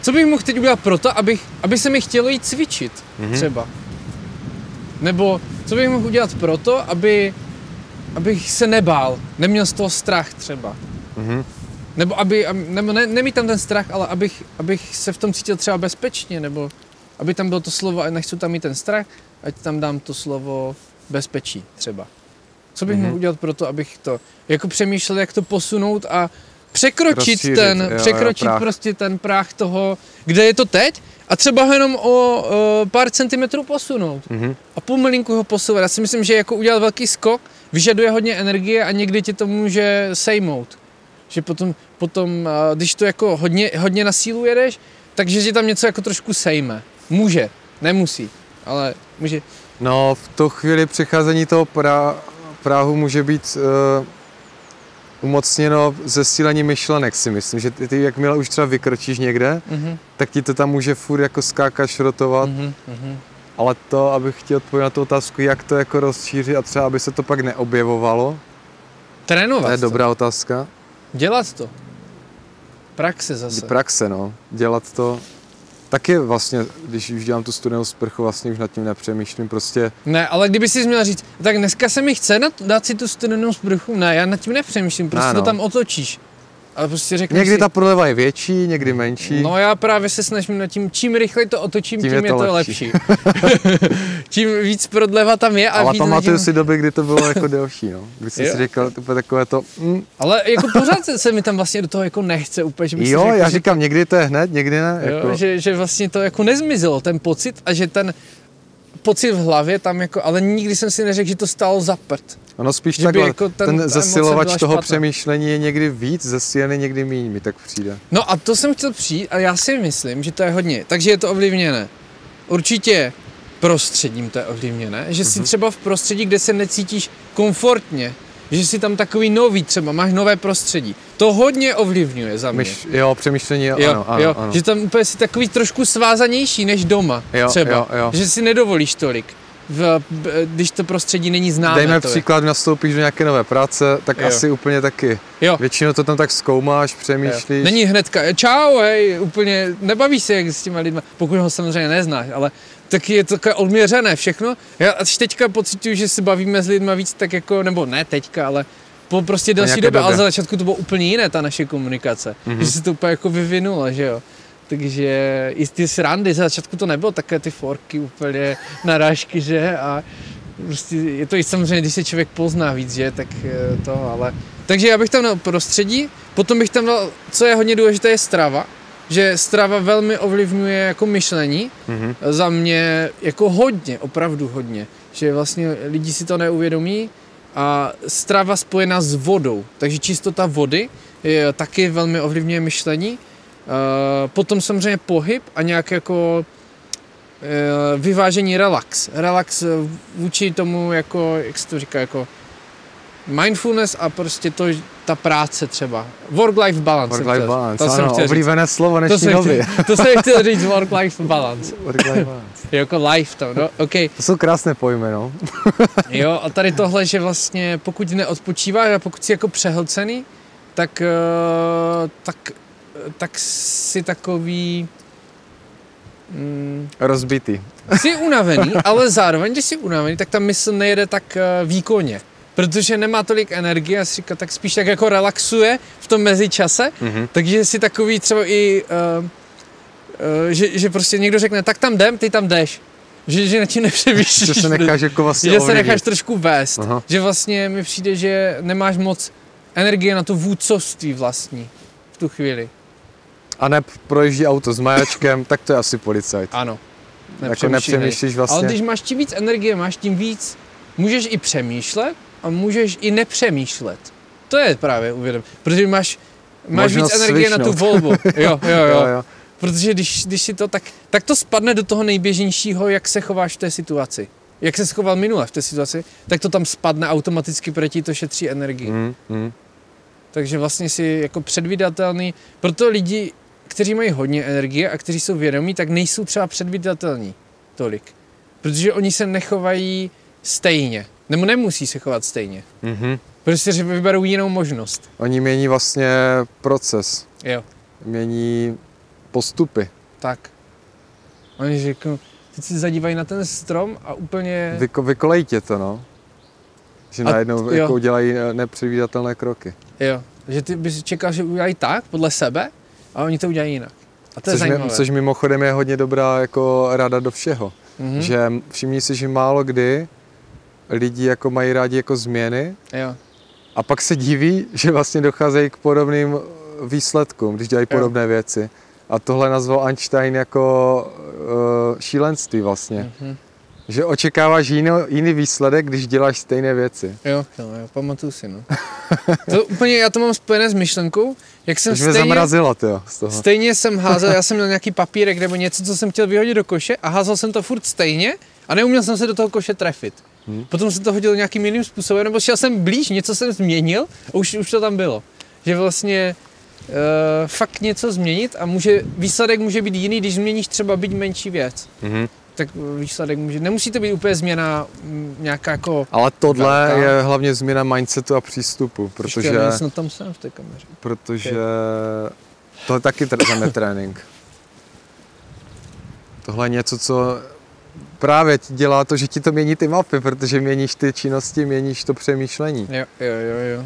Co bych mohl teď udělat proto, aby se mi chtělo jít cvičit, třeba? Nebo co bych mohl udělat proto, abych se nebál, neměl z toho strach třeba? Nebo nemít tam ten strach, ale abych se v tom cítil třeba bezpečně, nebo aby tam bylo to slovo, a nechci tam mít ten strach, ať tam dám to slovo bezpečí třeba. Co bych mohl udělat pro to, abych to jako přemýšlel, jak to posunout a překročit prostě ten práh toho, kde je to teď, a třeba ho jenom o pár centimetrů posunout. A pomalinku ho posouvat. Já si myslím, že jako udělat velký skok vyžaduje hodně energie a někdy ti to může sejmout. Že potom když to jako hodně na sílu jedeš, takže ti tam něco jako trošku sejme. Může, nemusí, ale může. No, v tu chvíli přecházení toho práhu může být umocněno zesílení myšlenek, si myslím, že ty jakmile už třeba vykročíš někde, tak ti to tam může furt jako skákat, šrotovat, ale to, abych chtěl odpovědět na tu otázku, jak to jako rozšířit a třeba, aby se to pak neobjevovalo. Trénovat. To je dobrá otázka. Dělat to. Praxe zase. Praxe, no. Dělat to. Taky vlastně, když už dělám tu studenou sprchu, vlastně už nad tím nepřemýšlím, prostě. Ne, ale kdyby jsi měl říct, tak dneska se mi chce dát si tu studenou sprchu, ne, já nad tím nepřemýšlím, prostě to tam otočíš. Ale prostě řekneš někdy ta prodleva je větší, někdy menší. No já právě se snažím nad tím, čím rychleji to otočím, tím je to lepší. Čím víc prodleva tam je a ale víc. Ale pamatuju si doby, kdy to bylo jako delší, no. Když jsem si říkal, to takové to. Ale jako pořád se mi tam vlastně do toho jako nechce úplně, že bych jo, si řekl, já říkám, někdy to je hned, někdy ne. Jo, jako. že vlastně to jako nezmizelo, ten pocit, a že ten pocit v hlavě tam jako, ale nikdy jsem si neřekl, že to stálo za prd. Ono spíš takhle, jako ten zesilovač toho přemýšlení je někdy víc zesílený, někdy míň, mi tak přijde. No a to jsem chtěl přijít a já si myslím, že to je hodně, takže je to ovlivněné. Určitě prostředím to je ovlivněné, že jsi třeba v prostředí, kde se necítíš komfortně, že jsi tam takový nový třeba, máš nové prostředí. To hodně ovlivňuje za mě. Jo, přemýšlení, ano. Že tam úplně jsi takový trošku svázanější než doma třeba, že si nedovolíš tolik. Když to prostředí není známé. Dejme příklad, nastoupíš do nějaké nové práce, tak asi úplně taky. Většinou to tam tak zkoumáš, přemýšlíš. Není hnedka, čau, hej, úplně nebavíš se jak s těma lidma, pokud ho samozřejmě neznáš, ale taky je to takové odměřené všechno. Já až teďka pocituju, že se bavíme s lidma víc tak jako, nebo ne teďka, ale po prostě delší době, ale za začátku to bylo úplně jiné, ta naše komunikace. Že se to úplně jako vyvinulo, že jo. Takže i ty srandy, za začátku to nebylo takové ty forky, úplně narážky, že, a prostě je to i samozřejmě, když se člověk pozná víc, že, tak to, ale. Takže já bych tam dal prostředí, potom bych tam dal, co je hodně důležité, je strava, že strava velmi ovlivňuje jako myšlení, za mě jako hodně, opravdu hodně, že vlastně lidi si to neuvědomí a strava spojená s vodou, takže čistota vody je, taky velmi ovlivňuje myšlení. Potom samozřejmě pohyb a nějak jako vyvážení relax vůči tomu jako, jak se to říká, jako mindfulness a prostě to, ta práce třeba. Work-life balance. Work-life balance, ano, oblíbené slovo dnešní doby. To jsem chtěl říct, work-life balance. Work-life balance. Jako life to, no, okay. To jsou krásné pojmy, no. Jo, a tady tohle, že vlastně pokud neodpočíváš a pokud jsi jako přehlcený, tak jsi takový rozbitý. Jsi unavený, ale zároveň, když jsi unavený, tak ta mysl nejede tak výkonně. Protože nemá tolik energie a si říká, tak spíš tak jako relaxuje v tom mezičase, takže si takový třeba i, že prostě někdo řekne, tak tam jdem, ty tam jdeš. Že na tím nepřemýšlíš. Že se necháš jako vlastně že se necháš trošku vést. Aha. Že vlastně mi přijde, že nemáš moc energie na to vůdcovství vlastní v tu chvíli. A ne projíždí auto s majačkem, tak to je asi policajt. Ano. Jako nepřemýšlíš vlastně. Ale když máš tím víc energie, máš tím víc, můžeš i přemýšlet a můžeš i nepřemýšlet. To je právě uvědom. Protože máš víc energie na tu volbu. Jo. Protože když si to tak to spadne do toho nejběžnějšího, jak se chováš v té situaci. Jak se choval minule v té situaci, tak to tam spadne automaticky, protože to šetří energii. Takže vlastně si jako předvídatelný. Proto lidi, kteří mají hodně energie a kteří jsou vědomí, tak nejsou třeba předvídatelní tolik. Protože oni se nechovají stejně. Nebo nemusí se chovat stejně. Prostě vyberou jinou možnost. Oni mění vlastně proces. Jo. Mění postupy. Tak. Oni řeknou, teď si zadívají na ten strom a úplně... Vykolejí tě to, no. Že najednou jako udělají nepředvídatelné kroky. Jo. Že ty bys čekal, že udělají tak, podle sebe, a oni to udělají jinak. A to je zajímavé. Což mimochodem je hodně dobrá jako rada do všeho. Že všimni si, že málo kdy lidi jako mají rádi jako změny. Jo. A pak se diví, že vlastně docházejí k podobným výsledkům, když dělají podobné věci. A tohle nazval Einstein jako šílenství vlastně. Že očekáváš jiný výsledek, když děláš stejné věci. Jo, pamatuju si, no. To úplně, já to mám spojené s myšlenkou, jak jsem stejně... zamrazilo, tyjo, z toho. Stejně jsem házel, já jsem měl nějaký papírek nebo něco, co jsem chtěl vyhodit do koše a házel jsem to furt stejně a neuměl jsem se do toho koše trefit. Potom jsem to hodil nějakým jiným způsobem, nebo šel jsem blíž, něco jsem změnil a už to tam bylo. Že vlastně fakt něco změnit a výsledek může být jiný, když změníš třeba byť menší věc. Tak výsledek nemusí to být úplně změna nějaká jako... Ale tohle je hlavně změna mindsetu a přístupu, protože... Já tam jsem v té kameře. Protože to je taky trénink. Tohle je něco, co právě dělá to, že ti to mění ty mapy, protože měníš ty činnosti, měníš to přemýšlení. Jo.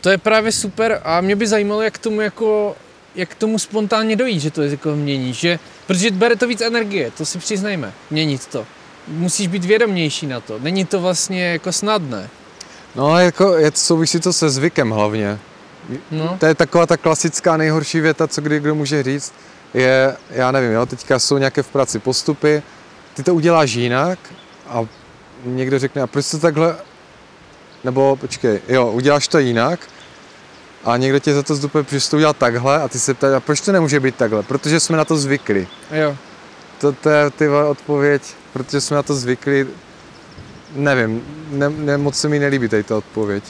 To je právě super a mě by zajímalo, jak k tomu spontánně dojít, že to jako měníš, že, protože bere to víc energie, to si přiznejme, měnit to. Musíš být vědomější na to, není to vlastně jako snadné. No jako souvisí to se zvykem hlavně. No. To je taková ta klasická nejhorší věta, co kdo může říct, je, já nevím, jo, teďka jsou nějaké v práci postupy, ty to uděláš jinak a někdo řekne, a proč to takhle, nebo počkej, jo, uděláš to jinak, a někdo tě za to zdupuje, protože jsi to udělal takhle a ty se ptáš, a proč to nemůže být takhle? Protože jsme na to zvykli. Jo. To je ty odpověď, protože jsme na to zvykli, nevím, moc se mi nelíbí tady ta odpověď.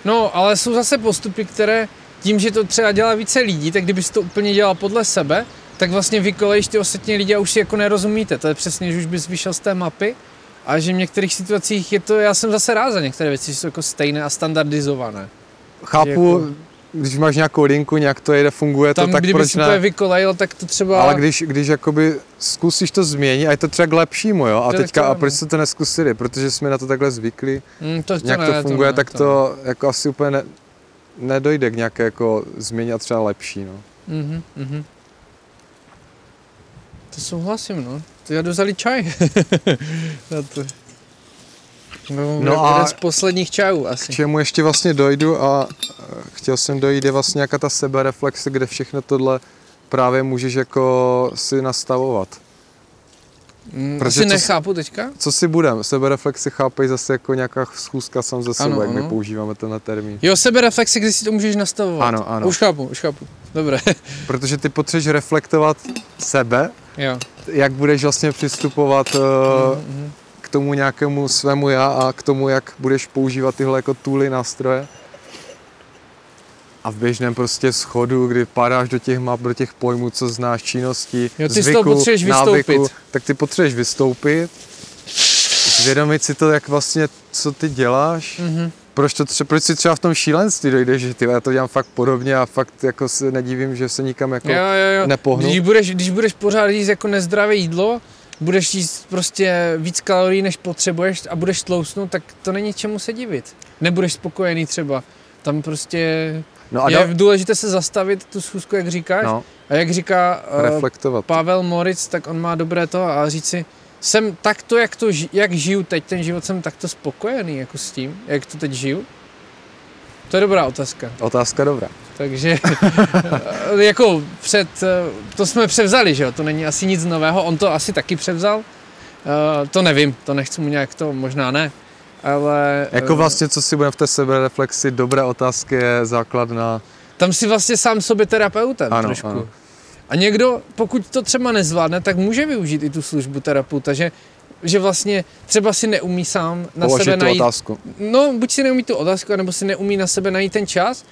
No, ale jsou zase postupy, které tím, že to třeba dělá více lidí, tak kdybys to úplně dělal podle sebe, tak vlastně vykolejíš ty ostatní lidi a už si jako nerozumíte. To je přesně, že už bys vyšel z té mapy a že v některých situacích je to, já jsem zase rád za některé věci, že jsou jako stejné a standardizované. Chápu, jako, když máš nějakou linku, nějak to jede, funguje tam, to, tak proč ne? Vykolejil, tak to třeba... Ale když jakoby zkusíš to změnit, a je to třeba k lepšímu, jo? A teďka, a proč jste to neskusili? Protože jsme na to takhle zvykli, nějak to funguje, tak to jako asi úplně nedojde k nějaké jako změně a třeba lepší, no. To souhlasím, no. To já dozali čaj. No a z posledních čajů asi. K čemu ještě vlastně dojdu a chtěl jsem dojít, je vlastně nějaká ta sebereflexe, kde všechno tohle právě můžeš jako si nastavovat. Asi nechápu teďka? Co si budem? Sebereflexy chápej zase jako nějaká schůzka sám ze sebou, jak my používáme tenhle termín. Jo, sebereflexy, kdy si to můžeš nastavovat. Ano. Už chápu. Dobré. Protože ty potřebuješ reflektovat sebe, jo. Jak budeš vlastně přistupovat k tomu nějakému svému já a k tomu, jak budeš používat tyhle jako tooly, nástroje. A v běžném prostě schodu, kdy padáš do těch map, do těch pojmů, co znáš, činností, zvyku, návyku, tak ty potřebuješ vystoupit, zvědomit si to, jak vlastně, co ty děláš, proč si třeba v tom šílenství dojdeš, že já to dělám fakt podobně a fakt jako se nedivím, že se nikam jako nepohnu. Když budeš pořád jíst jako nezdravé jídlo, budeš jíst prostě víc kalorií, než potřebuješ a budeš tlousnout, tak to není čemu se divit. Nebudeš spokojený třeba. Tam prostě je důležité se zastavit tu schůzku, jak říkáš. No. A jak říká Pavel Moritz, tak on má dobré to a říct si, jsem takto, jak žiju teď ten život, jsem takto spokojený jako s tím, jak to teď žiju? To je dobrá otázka. Otázka dobrá. Takže jako to jsme převzali, že jo, to není asi nic nového, on to asi taky převzal, to nevím, to nechci mu nějak to, možná ne, ale... Jako vlastně, co si budeme v té sebereflexi, dobré otázky je základná. Tam si vlastně sám sobě terapeutem trošku. Ano. A někdo, pokud to třeba nezvládne, tak může využít i tu službu terapeuta, že vlastně třeba si neumí sám na sebe najít... otázku. No, buď si neumí tu otázku, nebo si neumí na sebe najít ten čas,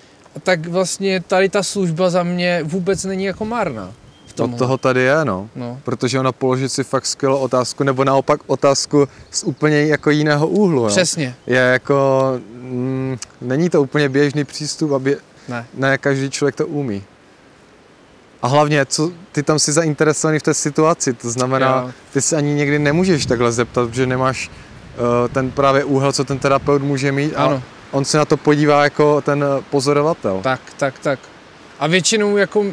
tak vlastně tady ta služba za mě vůbec není jako marná. Od toho tady je, no. Protože ona položit si fakt skvělou otázku, nebo naopak otázku z úplně jako jiného úhlu. Přesně. Je jako, není to úplně běžný přístup, aby ne každý člověk to umí. A hlavně, co ty tam jsi zainteresovaný v té situaci, to znamená, ty se ani někdy nemůžeš takhle zeptat, protože nemáš ten právě úhel, co ten terapeut může mít a on se na to podívá jako ten pozorovatel. Tak. A většinou jako,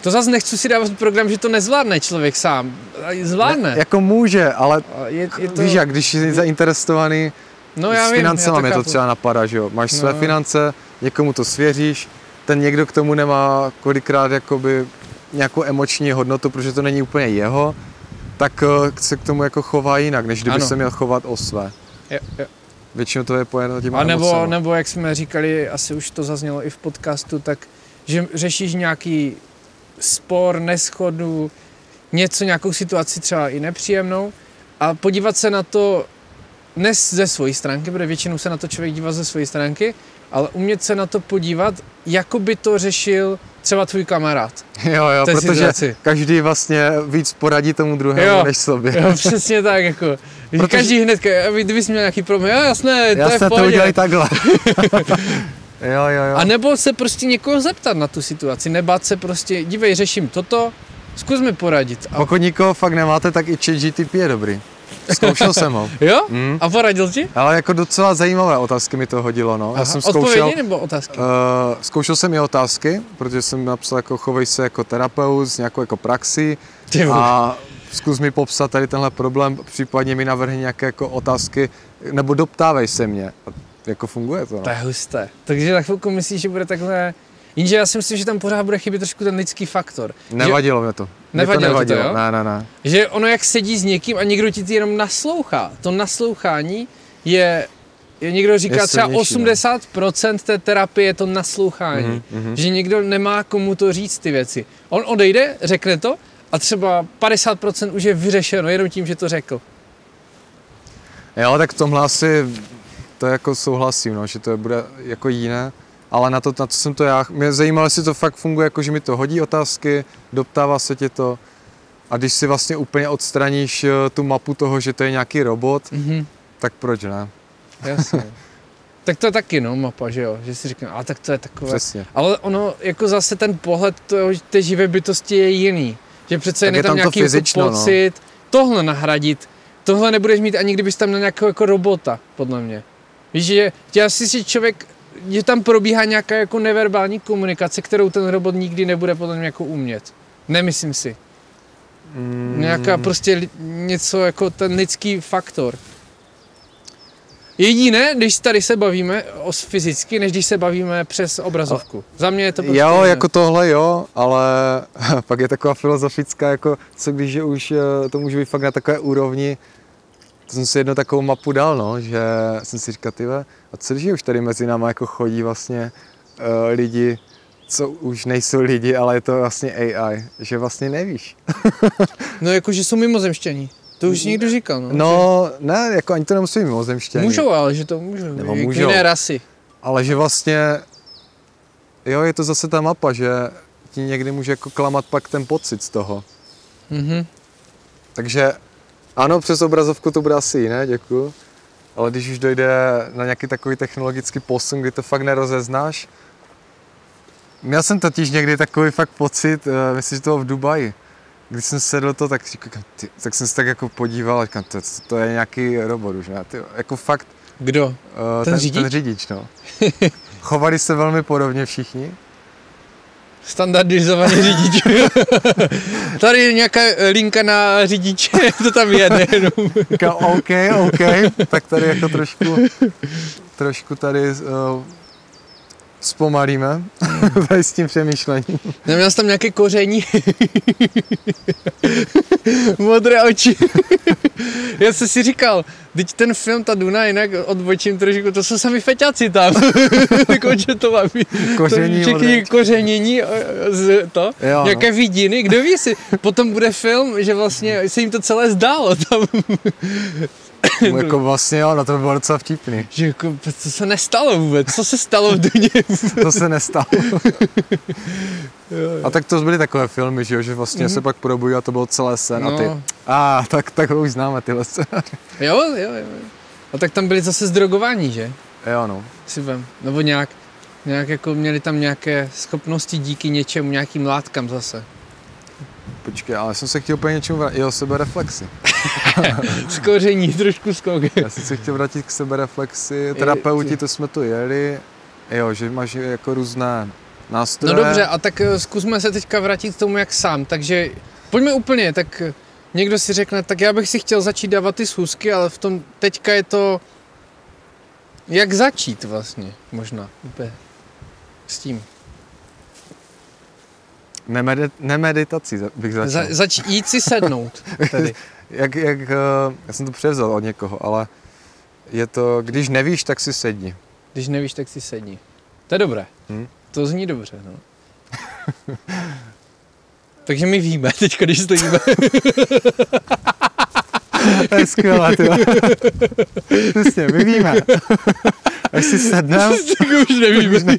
to zase nechci si dávat program, že to nezvládne člověk sám. Zvládne. Ne, jako může, ale je to... víš jak, když jsi zainteresovaný s financema, mě to třeba napadá, že jo. Máš své finance, někomu to svěříš, ten někdo k tomu nemá kolikrát jakoby nějakou emoční hodnotu, protože to není úplně jeho, tak se k tomu jako chová jinak, než kdyby se měl chovat o své. Jo. Většinou to je pojeno těma emocema. Nebo jak jsme říkali, asi už to zaznělo i v podcastu, tak že řešíš nějaký spor, neschodu, nějakou situaci třeba i nepříjemnou a podívat se na to ne ze svojí stránky, protože většinou se na to člověk dívá ze svojí stránky, ale umět se na to podívat, jako by to řešil třeba tvůj kamarád. Jo, protože situaci. Každý vlastně víc poradí tomu druhému než sobě. Jo, přesně tak, jako. Protože... Každý hned, kdybys měl nějaký problém, jasné, to je v pohodě. To udělali takhle. Jo. A nebo se prostě někoho zeptat na tu situaci, nebát se prostě, dívej, řeším toto, zkus mi poradit. Pokud nikoho fakt nemáte, tak i ChatGPT je dobrý. Zkoušel jsem ho. Jo? A poradil ti? Ale jako docela zajímavé otázky mi to hodilo, no. Já jsem odpovědi nebo otázky? Zkoušel jsem i otázky, protože jsem napsal jako chovej se jako terapeut s nějakou jako praxi a zkus mi popsat tady tenhle problém, případně mi navrhni nějaké jako otázky, nebo doptávej se mě. Jako funguje to, no. To je husté. Takže za chvilku myslíš, že bude takhle... Jenže já si myslím, že tam pořád bude chybět trošku ten lidský faktor. Nevadilo mě to. Nevadilo to, jo? Ne. Že ono jak sedí s někým a někdo ti jenom naslouchá. To naslouchání je někdo říká třeba 80% té terapie je to naslouchání. Že někdo nemá komu to říct ty věci. On odejde, řekne to a třeba 50% už je vyřešeno jenom tím, že to řekl. Jo, tak v tomhle asi to jako souhlasím, no, že to bude jako jiné. Ale na to jsem to já. Mě zajímalo, jestli to fakt funguje, jako že mi to hodí otázky, doptává se tě to. A když si vlastně úplně odstraníš tu mapu toho, že to je nějaký robot, tak proč ne? Jasně. Tak to je taky, no, mapa, že jo? Že si říkám, ale tak to je takové. Přesně. Ale ono, jako zase ten pohled té živé bytosti je jiný. Že přece je tam nějaký fyzično, pocit, tohle nahradit. Tohle nebudeš mít ani kdybys tam měl nějakého jako robota, podle mě. Víš, že si člověk, že tam probíhá nějaká jako neverbální komunikace, kterou ten robot nikdy nebude podle mě jako umět. Nemyslím si. Nějaká prostě něco jako ten lidský faktor. Jediné, když tady se bavíme fyzicky, než když se bavíme přes obrazovku. Za mě je to prostě... Jo, jako tohle jo, ale pak je taková filozofická, jako co když je už to může být fakt na takové úrovni. To jsem si jednou takovou mapu dal, no, že jsem si říkal, tyhle, a co když už tady mezi náma jako chodí vlastně lidi, co už nejsou lidi, ale je to vlastně AI, že vlastně nevíš. No jako, že jsou mimozemštění. To už někdo říkal, no. No, ne, jako ani to nemusí být mimozemštění. Můžou, ale že to můžou. Nebo můžou. Jiné rasy. Ale že vlastně, jo, je to zase ta mapa, že ti někdy může jako klamat pak ten pocit z toho. Takže ano, přes obrazovku to bude asi jiné, děkuju. Ale když už dojde na nějaký takový technologický posun, kdy to fakt nerozeznáš. Měl jsem totiž někdy takový fakt pocit, myslím, že to bylo v Dubaji. Když jsem sedl to, tak jsem se tak jako podíval a říkám, to je nějaký robot už, ne? Jako fakt... Kdo? Ten řidič? Ten řidič, no. Chovali se velmi podobně všichni. Standardizovaný řidič. Tady je nějaká linka na řidiče, to tam jede jenom. OK, tak tady jako trošku tady zpomalíme tady s tím přemýšlením. Neměl jsi tam nějaké koření? Modré oči. Já jsem si říkal, teď ten film, ta Duna, jinak odbočím trošku, to jsou sami feťáci tam. Koče to má být. Kořenění z to. Jo, nějaké vidiny, kdo ví si. Potom bude film, že vlastně se jim to celé zdálo tam. Jako vlastně jo, no to by bylo docela vtipný. Že jako, co se nestalo vůbec? Co se stalo v Duně? To se nestalo. A tak to byly takové filmy, že vlastně se pak podobují a to bylo celé sen. No. A ty, tak už známe tyhle scénáře. Jo. A tak tam byli zase zdrogování, že? Jo, no. Si vem. Nebo nějak jako měli tam nějaké schopnosti díky něčemu, nějakým látkám zase. Počkej, ale jsem se chtěl úplně něčemu vrátit, jo, sebereflexi. Skoření, trošku skok. Já jsem se chtěl vrátit k sebereflexi, terapeuti, to jsme to jeli, jo, že máš jako různé nástroje. No dobře, a tak zkusme se teďka vrátit k tomu, jak sám, takže pojďme úplně, tak někdo si řekne, tak já bych si chtěl začít dávat ty schůzky, ale v tom teďka je to, jak začít vlastně, možná, úplně s tím. Nemeditací bych začal. Jít si sednout tady. Já jsem to převzal od někoho, ale je to, když nevíš, tak si sedni. Když nevíš, tak si sedni. To je dobré. To zní dobře, no. Takže my víme teď, když stojíme. To je skvělé, ty. Přesně, my víme. Až si sedneme, tak už nevíme.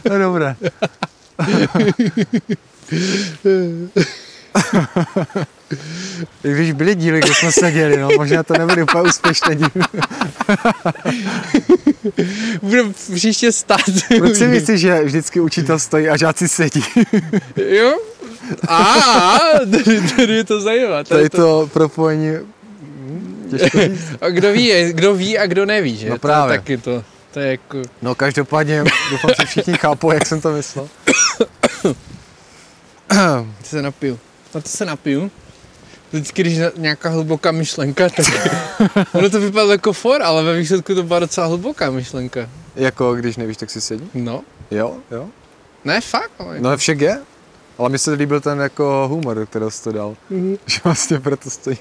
To je dobré. I když byly díly, kde jsme seděli, no, možná to nebyly úplně úspěšné díly. Budu příště stát. Proč si myslíš, že vždycky učitel stojí a žáci sedí? Jo? Tady je to zajímavé. Tady to propojení těžko říct. A kdo ví a kdo neví, že? No právě. To taky to je jako... No každopádně, doufám, že všichni chápou, jak jsem to myslel. Se napiju. Na to se napiju. Vždycky, když nějaká hluboká myšlenka, tak ono to vypadalo jako for, ale ve výsledku to byla docela hluboká myšlenka. Jako když nevíš, tak si sedí? No. Jo. Ne, fakt. Ale... No však je. Ale mi se líbil ten jako humor, který jsi to dal. Že vlastně proto stojím.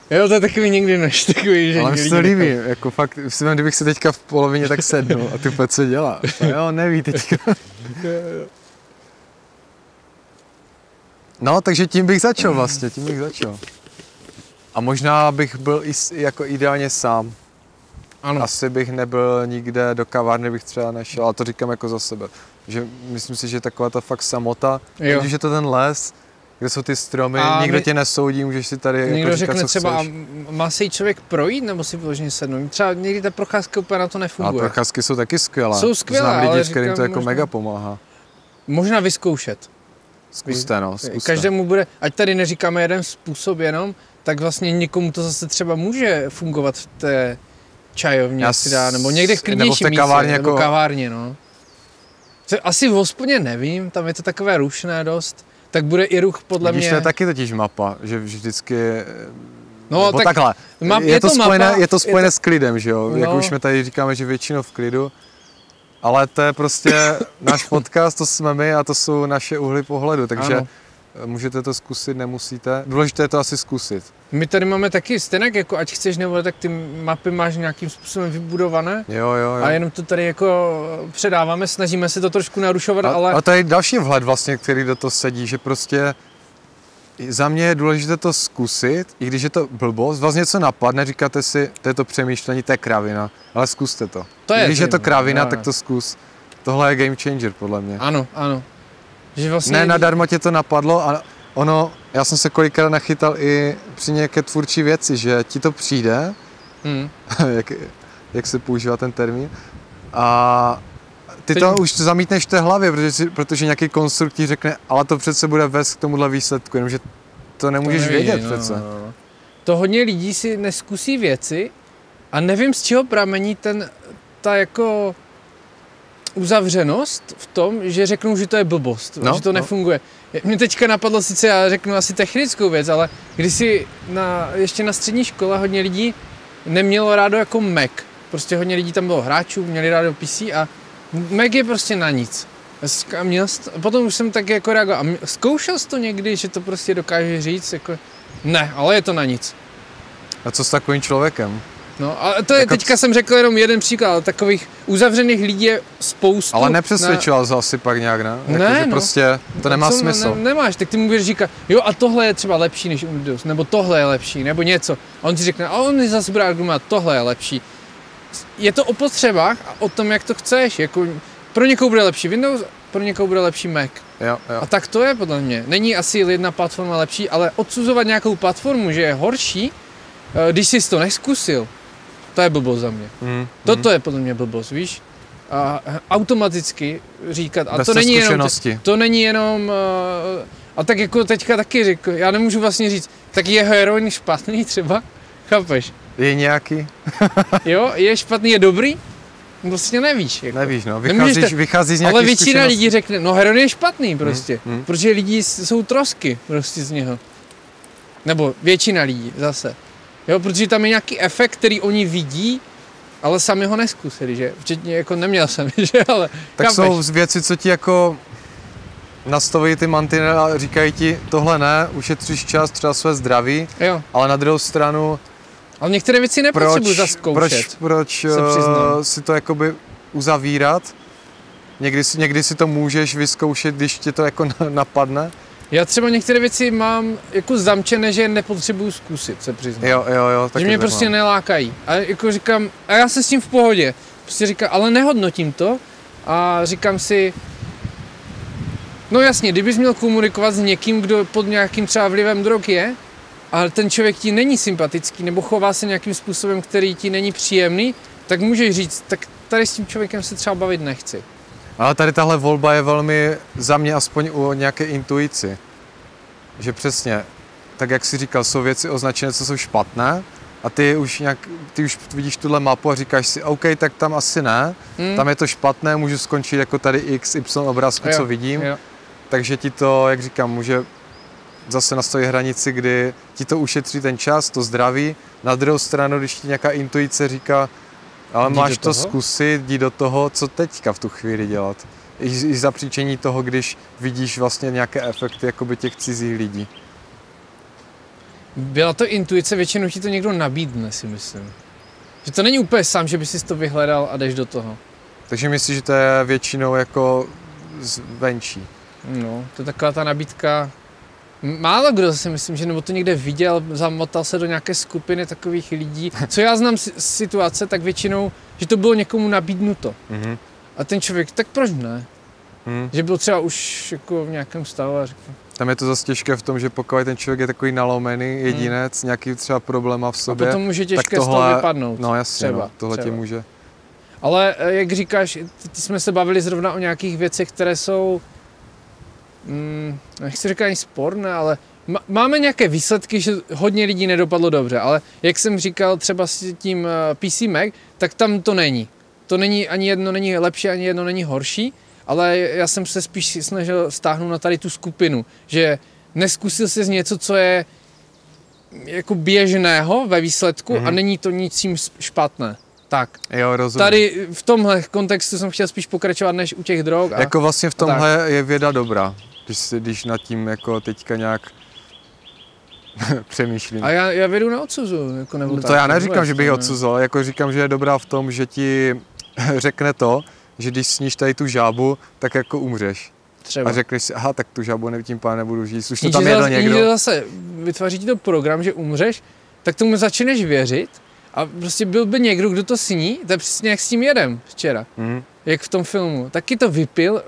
Jo, to je takový někdy než takový, že... Ale mi se to líbí, jako fakt, kdybych se teďka v polovině tak sednul a ty úplně co dělá. Jo, neví teďka. No, takže tím bych začal. A možná bych byl i jako ideálně sám. Ano. Asi bych nebyl nikde, do kavárny bych třeba nešel, ale to říkám jako za sebe. Že myslím si, že taková ta fakt samota, když je to ten les, kde jsou ty stromy, nikdo tě nesoudí, můžeš si tady někdo jako říkat, řekne co třeba, chceš. má se jí člověk projít, nebo si vyloženě sednout? Třeba někdy ta procházka úplně na to nefunguje. A procházky jsou taky skvělé. Jsou skvělé, znám ale lidi, kterým to jako možná, mega pomáhá. Možná vyzkoušet. Zkuste. Každému bude, ať tady neříkáme jeden způsob jenom, tak vlastně někomu to zase třeba může fungovat v té čajovně, nebo někde v klidnějším místě, nebo kavárně, no. Asi v hospodě nevím, tam je to takové rušné dost, tak bude i ruch podle mě. To je taky totiž mapa, že vždycky, no tak takhle, je to spojené s klidem, že jo, jak už jsme tady říkáme, že většinou v klidu, ale to je prostě náš podcast, to jsme my a to jsou naše úhly pohledu, takže ano. Můžete to zkusit, nemusíte, důležité je to asi zkusit. My tady máme taky stejnak, jako ať chceš nebo tak ty mapy máš nějakým způsobem vybudované. Jo. A jenom to tady jako předáváme, snažíme se to trošku narušovat, ale... A to je další vhled vlastně, který do toho sedí, že prostě za mě je důležité to zkusit, i když je to blbost, vás něco napadne, říkáte si, to je to přemýšlení, to je kravina, ale zkuste to. Když je to kravina, tak to zkus. Tohle je game changer podle mě. Ano. Že vlastně... Ne, nadarmo tě to napadlo a já jsem se kolikrát nachytal i při nějaké tvůrčí věci, že ti to přijde, jak se používá ten termín, a ty to už zamítneš v té hlavě, protože nějaký konstrukt ti řekne, ale to přece bude vést k tomuhle výsledku, jenomže to nemůžeš vědět přece. No. To hodně lidí si neskusí věci a nevím, z čeho pramení ta jako uzavřenost v tom, že řeknou, že to je blbost, že to nefunguje. Mě teďka napadlo sice, já řeknu asi technickou věc, ale kdysi ještě na střední škole hodně lidí nemělo rádo jako Mac. Prostě hodně lidí tam bylo hráčů, měli rádo PC a Mac je prostě na nic. Potom už jsem tak jako reagoval. A zkoušel jsi to někdy, že to prostě dokáže říct? Jako, ne, ale je to na nic. A co s takovým člověkem? No a to je, jako teďka jsem řekl jenom jeden příklad, ale takových uzavřených lidí je spoustu. Ale nepřesvědčoval to asi pak nějak, ne? Ne, jako, že no. prostě to nemá smysl. Nemáš, tak ty mu budeš říkat, jo a tohle je třeba lepší než Umbrus, nebo tohle je lepší, nebo něco. A on ti řekne, a on zase bude argumentovat, tohle je lepší. Je to o potřebách a o tom, jak to chceš. Jako, pro někoho bude lepší Windows, pro někoho bude lepší Mac. Jo. A tak to je podle mě. Není asi jedna platforma lepší, ale odsuzovat nějakou platformu, že je horší, když jsi to neskusil, to je blbost za mě. Toto je podle mě blbost, víš? A automaticky říkat, a to není jenom, a tak jako teďka taky řekl, já nemůžu vlastně říct, tak je heroin špatný třeba, chápeš? Je nějaký? Jo, je špatný, je dobrý? Vlastně nevíš. Jako. Nevíš, no, vychází z nějakých ale většina lidí řekne, no heroin je špatný prostě, protože lidi jsou trosky prostě z něho. Nebo většina lidí zase. Jo, protože tam je nějaký efekt, který oni vidí, ale sami ho neskusili, že? Včetně jako neměl jsem, že? Ale tak chápeš? Jsou věci, co ti jako nastavují ty mantinely a říkají ti, tohle ne, ušetříš čas, třeba své zdraví, jo. Ale na druhou stranu... Ale některé věci nepotřebuji zaskoušet. Proč si to jakoby uzavírat? Někdy si to můžeš vyzkoušet, když tě to jako napadne. Já třeba některé věci mám jako zamčené, že nepotřebuju zkusit, se přiznám. Jo, že mě prostě nelákají. A jako říkám, a já jsem s tím v pohodě. Prostě říkám, ale nehodnotím to a říkám si, no jasně, kdybys měl komunikovat s někým, kdo pod nějakým třeba vlivem drog je, ale ten člověk ti není sympatický nebo chová se nějakým způsobem, který ti není příjemný, tak můžeš říct, tak tady s tím člověkem se třeba bavit nechci. Ale tady tahle volba je velmi, za mě aspoň o nějaké intuici. Že přesně, tak jak jsi říkal, jsou věci označené, co jsou špatné a ty už vidíš tuhle mapu a říkáš si, OK, tak tam asi ne, tam je to špatné, můžu skončit jako tady x, y obrázku, co vidím. Jo. Takže ti to, jak říkám, může zase nastavit hranici, kdy ti to ušetří ten čas, to zdraví. Na druhou stranu, když ti nějaká intuice říká, ale máš to zkusit, jdi do toho, co teďka v tu chvíli dělat. I zapříčení toho, když vidíš vlastně nějaké efekty jakoby těch cizích lidí. Byla to intuice, většinou ti to někdo nabídne, si myslím. Že to není úplně sám, že by si to vyhledal a jdeš do toho. Takže myslíš, že to je většinou jako zvenčí? No, to je taková ta nabídka. Málo kdo si myslím, že nebo to někde viděl, zamotal se do nějaké skupiny takových lidí. Co já znám situace, tak většinou, že to bylo někomu nabídnuto. A ten člověk, tak proč ne? Že byl třeba už jako v nějakém stavu a řekl. Tam je to zase těžké v tom, že pokud ten člověk je takový nalomený jedinec, nějaký třeba problém v sobě. A potom může těžké z toho vypadnout. No jasně, třeba, tohle tě může. Ale jak říkáš, ty jsme se bavili zrovna o nějakých věcech, které jsou, nechci říkat ani sporné, ale máme nějaké výsledky, že hodně lidí nedopadlo dobře, ale jak jsem říkal třeba s tím PC Mac, tak tam to není. To není, ani jedno není lepší, ani jedno není horší, ale já jsem se spíš snažil stáhnout na tady tu skupinu, že neskusil jsi něco, co je jako běžného ve výsledku a není to ničím špatné. Tak. Jo, rozumím. Tady v tomhle kontextu jsem chtěl spíš pokračovat než u těch drog. Jako vlastně v tomhle je věda dobrá, když nad tím jako teďka nějak přemýšlím. A já vědu neodsuzuju. Jako nebo to já neříkám, že bych ji odsuzoval, jako říkám, že je dobrá v tom, že ti řekne to, že když sníš tady tu žábu, tak jako umřeš. Třeba. A řekneš si, aha, tak tu žábu tím pádem nebudu žít, už to tam jedl někdo. Když zase vytváří ti to program, že umřeš, tak tomu začneš věřit a prostě byl by někdo, kdo to sní, to je přesně jak s tím jedem včera, jak v tom filmu. Taky to vypil,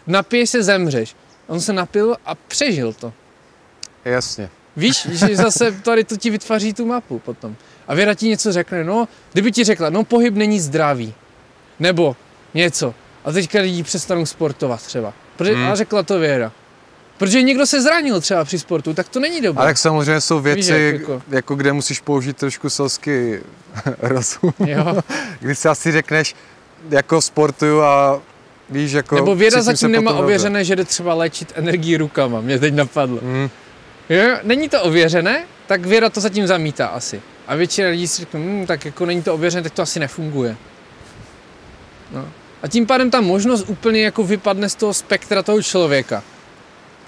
napiješ se, zemřeš. On se napil a přežil to. Jasně. Víš, že zase tady to ti vytváří tu mapu potom. A Věra ti něco řekne, no, kdyby ti řekla, no pohyb není zdravý, nebo něco. A teďka lidi přestanou sportovat třeba. A řekla to Věra. Protože někdo se zranil třeba při sportu, tak to není dobré. Ale tak samozřejmě jsou věci, jako kde musíš použít trošku selský rozum. Jo. Když si asi řekneš, jako sportuju a víš, jako... Nebo Věda zatím nemá ověřené, že jde třeba léčit energii rukama, mě teď napadlo. Jo, není to ověřené, tak Věda to zatím zamítá asi. A většina lidí si řekne, tak jako není to ověřené, tak to asi nefunguje. No. A tím pádem ta možnost úplně jako vypadne z toho spektra toho člověka.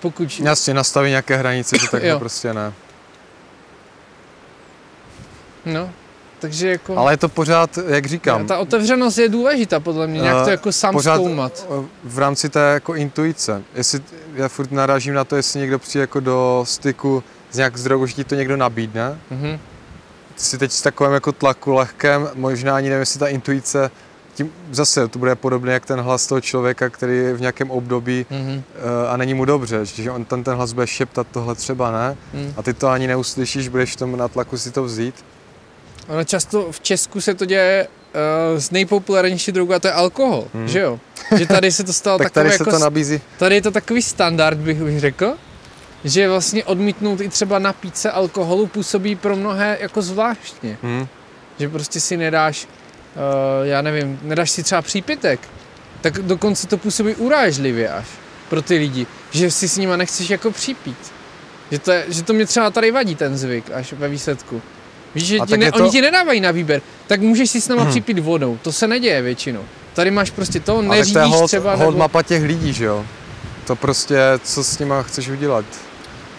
Pokud... Jasně, nastaví nějaké hranice, že takhle prostě ne. No, takže jako... Ale je to pořád, jak říkám... Ta otevřenost je důležitá podle mě, nějak to jako sám zkoumat. V rámci té jako intuice. Jestli, já furt narážím na to, jestli někdo přijde jako do styku s nějak drogou, že ti to někdo nabídne. Mm-hmm. Si teď s takovým jako tlaku lehkém, možná ani nevím, jestli ta intuice, tím zase to bude podobné jak ten hlas toho člověka, který je v nějakém období a není mu dobře, že on ten hlas bude šeptat, tohle třeba ne, a ty to ani neuslyšíš, budeš v tom natlaku si to vzít. Ale často v Česku se to děje z nejpopulárnější drogu a to je alkohol, že jo? Že tady se to stalo tak takové tady se jako, to nabízí. Tady je to takový standard, bych řekl, že vlastně odmítnout i třeba napít se alkoholu působí pro mnohé jako zvláštně. Že prostě si nedáš, já nevím, nedáš si třeba přípitek, tak dokonce to působí urážlivě až pro ty lidi, že si s nima nechceš jako připít. Že to mě třeba tady vadí ten zvyk až ve výsledku. Víš, že oni ti nedávají na výběr, tak můžeš si s náma připít vodou, to se neděje většinou. Tady máš prostě to, neřídíš třeba... Ale to je mapa těch lidí, že jo? To prostě, co s nima chceš udělat?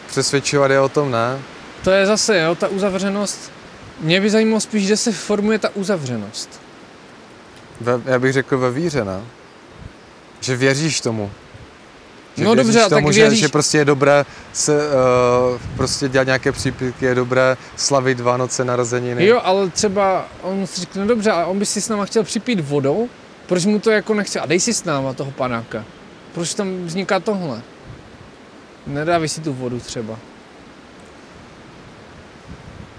Přesvědčovat je o tom, ne? To je zase, jo, ta uzavřenost. Mě by zajímalo spíš, kde se formuje ta uzavřenost. Já bych řekl ve víře, ne? Že věříš tomu. Že no dobře, tomu, tak věříš... že prostě je dobré se prostě dělat nějaké přípitky, je dobré slavit Vánoce, narozeniny. Jo, ale třeba on si řekne, dobře, ale on by si s náma chtěl připít vodou, proč mu to jako nechce? A dej si s náma toho panáka. Proč tam vzniká tohle? Nedávej si tu vodu třeba.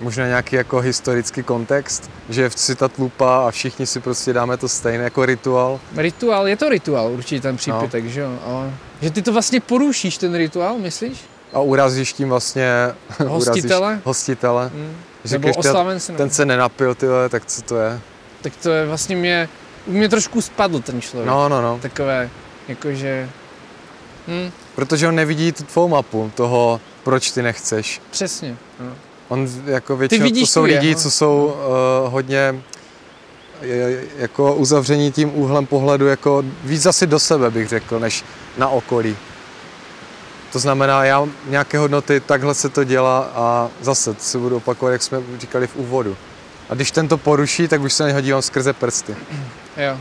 Možná nějaký jako historický kontext, že je ta tlupa a všichni si prostě dáme to stejné jako rituál. Rituál, je to rituál určitě ten přípitek, no. Že jo? Ale že ty to vlastně porušíš ten rituál, myslíš? A urazíš tím vlastně hostitele. Nebo oslavence. Ten se nenapil, tyhle, tak co to je? Tak to je vlastně mě trošku spadl ten člověk. No. Takové, jakože... Protože on nevidí tu tvou mapu toho, proč ty nechceš. Přesně. No. On jako většinou, to jsou lidi, co jsou hodně jako uzavření tím úhlem pohledu, jako víc asi do sebe bych řekl, než na okolí. To znamená, já mám nějaké hodnoty, takhle se to dělá a zase to se budu opakovat, jak jsme říkali v úvodu. A když ten to poruší, tak už se na něho dívám skrze prsty. Jo.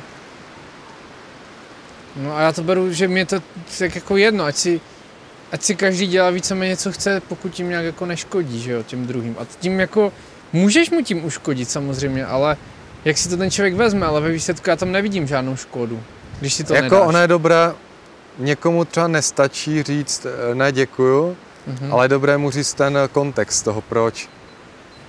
No a já to beru, že mě to tak jako jedno, ať si každý dělá víceméně co chce, pokud tím nějak jako neškodí, že jo, těm druhým. A tím jako, můžeš mu tím uškodit samozřejmě, ale jak si to ten člověk vezme, ale ve výsledku já tam nevidím žádnou škodu, když si to jako nedáš. Ono je dobré, někomu třeba nestačí říct ne děkuju, ale je dobré mu říct ten kontext toho proč.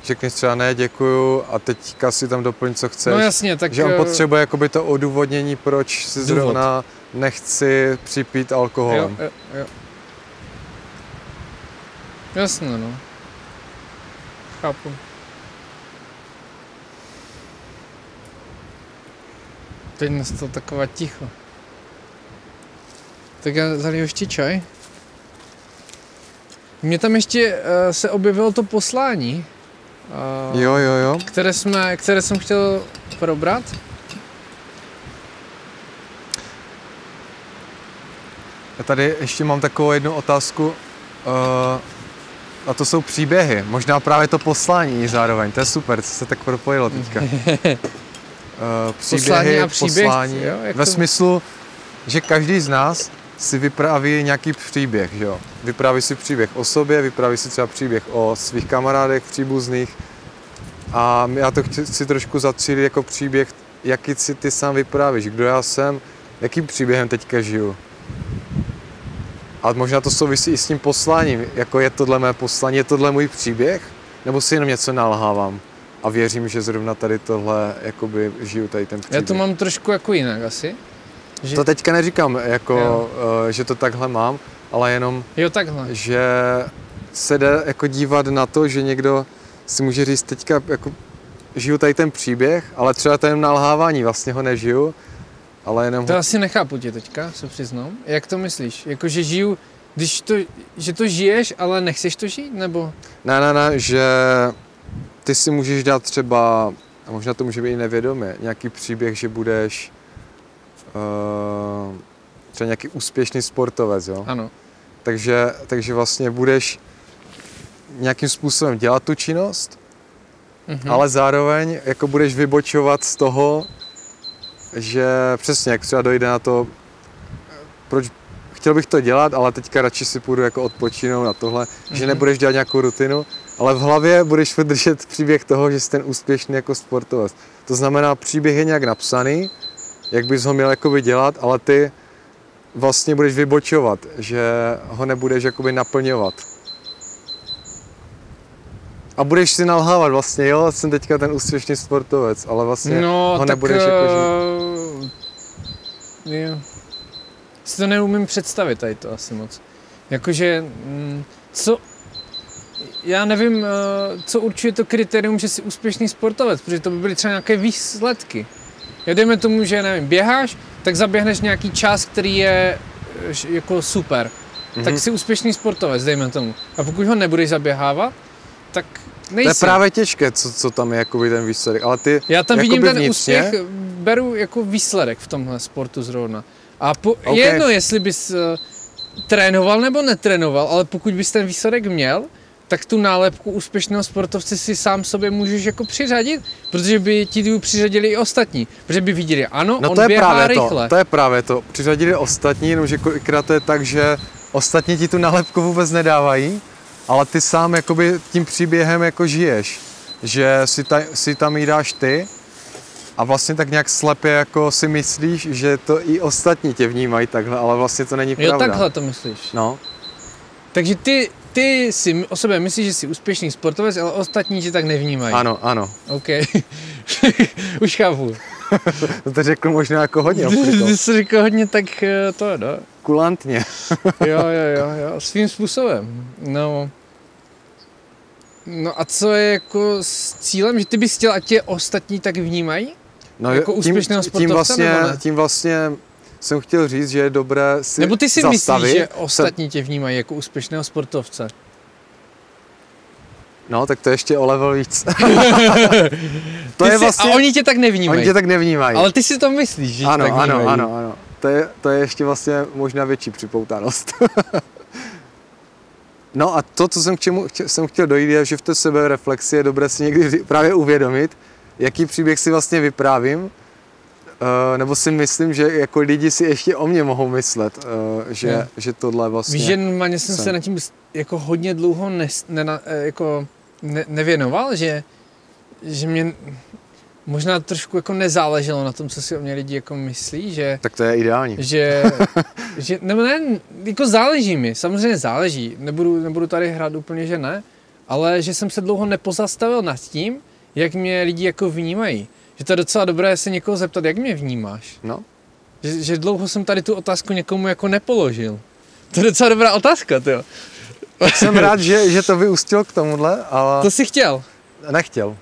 Řekneš třeba ne děkuju a teďka si tam doplň co chceš. No jasně, tak... Že on potřebuje jakoby to odůvodnění, proč si zrovna nechci připít alkoholem. Jo. Jasně, no. Chápu. Teď nastalo taková ticho. Tak já zaliju ještě čaj. Mně tam ještě se objevilo to poslání. Jo. Které jsem chtěl probrat. Já tady ještě mám takovou jednu otázku. A to jsou příběhy. Možná právě to poslání zároveň. To je super, co se tak propojilo teďka. Příběhy, poslání. Jo, ve smyslu, že každý z nás si vypráví nějaký příběh, že jo. Vypráví si příběh o sobě, vypráví si třeba příběh o svých kamarádech, příbuzných. A já to chci trošku zacílit jako příběh, jaký si ty sám vyprávíš, kdo já jsem, jakým příběhem teďka žiju. A možná to souvisí i s tím posláním, jako je tohle mé poslání, je tohle můj příběh, nebo si jenom něco nalhávám a věřím, že zrovna tady tohle jakoby žiju tady ten příběh. Já to mám trošku jako jinak asi. Že... To teďka neříkám, jako, že to takhle mám, ale jenom, že se jde jako dívat na to, že někdo si může říct teďka, jako, žiju tady ten příběh, ale třeba to je nalhávání, vlastně ho nežiju, ale jenom... To asi nechápu tě teďka, se přiznám. Jak to myslíš? Jako, že žiju, že to žiješ, ale nechceš to žít, nebo? Ne, že ty si můžeš dát třeba, a možná to může být i nevědomě, nějaký příběh, že budeš třeba nějaký úspěšný sportovec, jo? Ano. Takže vlastně budeš nějakým způsobem dělat tu činnost ale zároveň jako budeš vybočovat z toho, že přesně, jak třeba dojde na to, proč chtěl bych to dělat, ale teďka radši si půjdu jako odpočinout na tohle, že nebudeš dělat nějakou rutinu, ale v hlavě budeš držet příběh toho, že jsi ten úspěšný jako sportovec. To znamená, příběh je nějak napsaný, jak bys ho měl jakoby dělat, ale ty vlastně budeš vybočovat, že ho nebudeš jakoby naplňovat. A budeš si nalhávat vlastně, jo, jsem teďka ten úspěšný sportovec, ale vlastně ho nebudeš jako žít. Jo. Si to neumím představit tady to asi moc. Jakože, já nevím, co určuje to kritérium, že jsi úspěšný sportovec, protože to by byly třeba nějaké výsledky. Já dejme tomu, že nevím, běháš, tak zaběhneš nějaký čas, který je jako super. Tak jsi úspěšný sportovec, dejme tomu. A pokud ho nebudeš zaběhávat, tak nejsi. To je právě těžké, co tam je jakoby ten výsledek, ale ty já tam vidím ten úspěch, beru jako výsledek v tomhle sportu zrovna. A je jedno, jestli bys trénoval nebo netrénoval, ale pokud bys ten výsledek měl, tak tu nálepku úspěšného sportovce si sám sobě můžeš jako přiřadit, protože by ti tu přiřadili i ostatní. Protože by viděli, ano, no on běhá rychle. To je právě to. Přiřadili ostatní, jenomže kolikrát to je tak, že ostatní ti tu nálepku vůbec nedávají, ale ty sám jakoby tím příběhem jako žiješ. Že si tam jí dáš ty a vlastně tak nějak slepě jako si myslíš, že to i ostatní tě vnímají takhle, ale vlastně to není pravda. Jo, takhle to myslíš. No. Takže ty si o sobě myslíš, že jsi úspěšný sportovec, ale ostatní tě tak nevnímají. Ano, ano. OK. Už chápu. To řekl možná jako hodně. Ty jsi řekl hodně, tak to je, no. Kulantně. jo, svým způsobem. No a co je jako s cílem, že ty bys chtěl, ať tě ostatní tak vnímají? No, jako úspěšného sportovce, tím vlastně jsem chtěl říct, že je dobré si nebo ty si zastavit, myslíš, že ostatní tě vnímají jako úspěšného sportovce? No, tak to ještě o level víc. To je vlastně... A oni tě tak nevnímají. Oni tě tak nevnímají. Ale ty si to myslíš, že ano, tě tak vnímají. Ano. To je ještě vlastně možná větší připoutanost. No a to, co jsem chtěl dojít, je, že v té sebereflexi je dobré si někdy právě uvědomit, jaký příběh si vlastně vyprávím, nebo si myslím, že jako lidi si ještě o mě mohou myslet, že tohle vlastně... Víš, že normálně jsem se nad tím jako hodně dlouho nevěnoval, že mě možná trošku jako nezáleželo na tom, co si o mě lidi jako myslí, že... Tak to je ideální. Nebo ne, jako záleží mi, samozřejmě záleží, nebudu tady hrát úplně, že ne, ale že jsem se dlouho nepozastavil nad tím, jak mě lidi jako vnímají. Že to je docela dobré se někoho zeptat, jak mě vnímáš. No. Že dlouho jsem tady tu otázku někomu jako nepoložil. To je docela dobrá otázka, tyjo. Jsem rád, že to vyústilo k tomuhle, ale... To jsi chtěl? Nechtěl.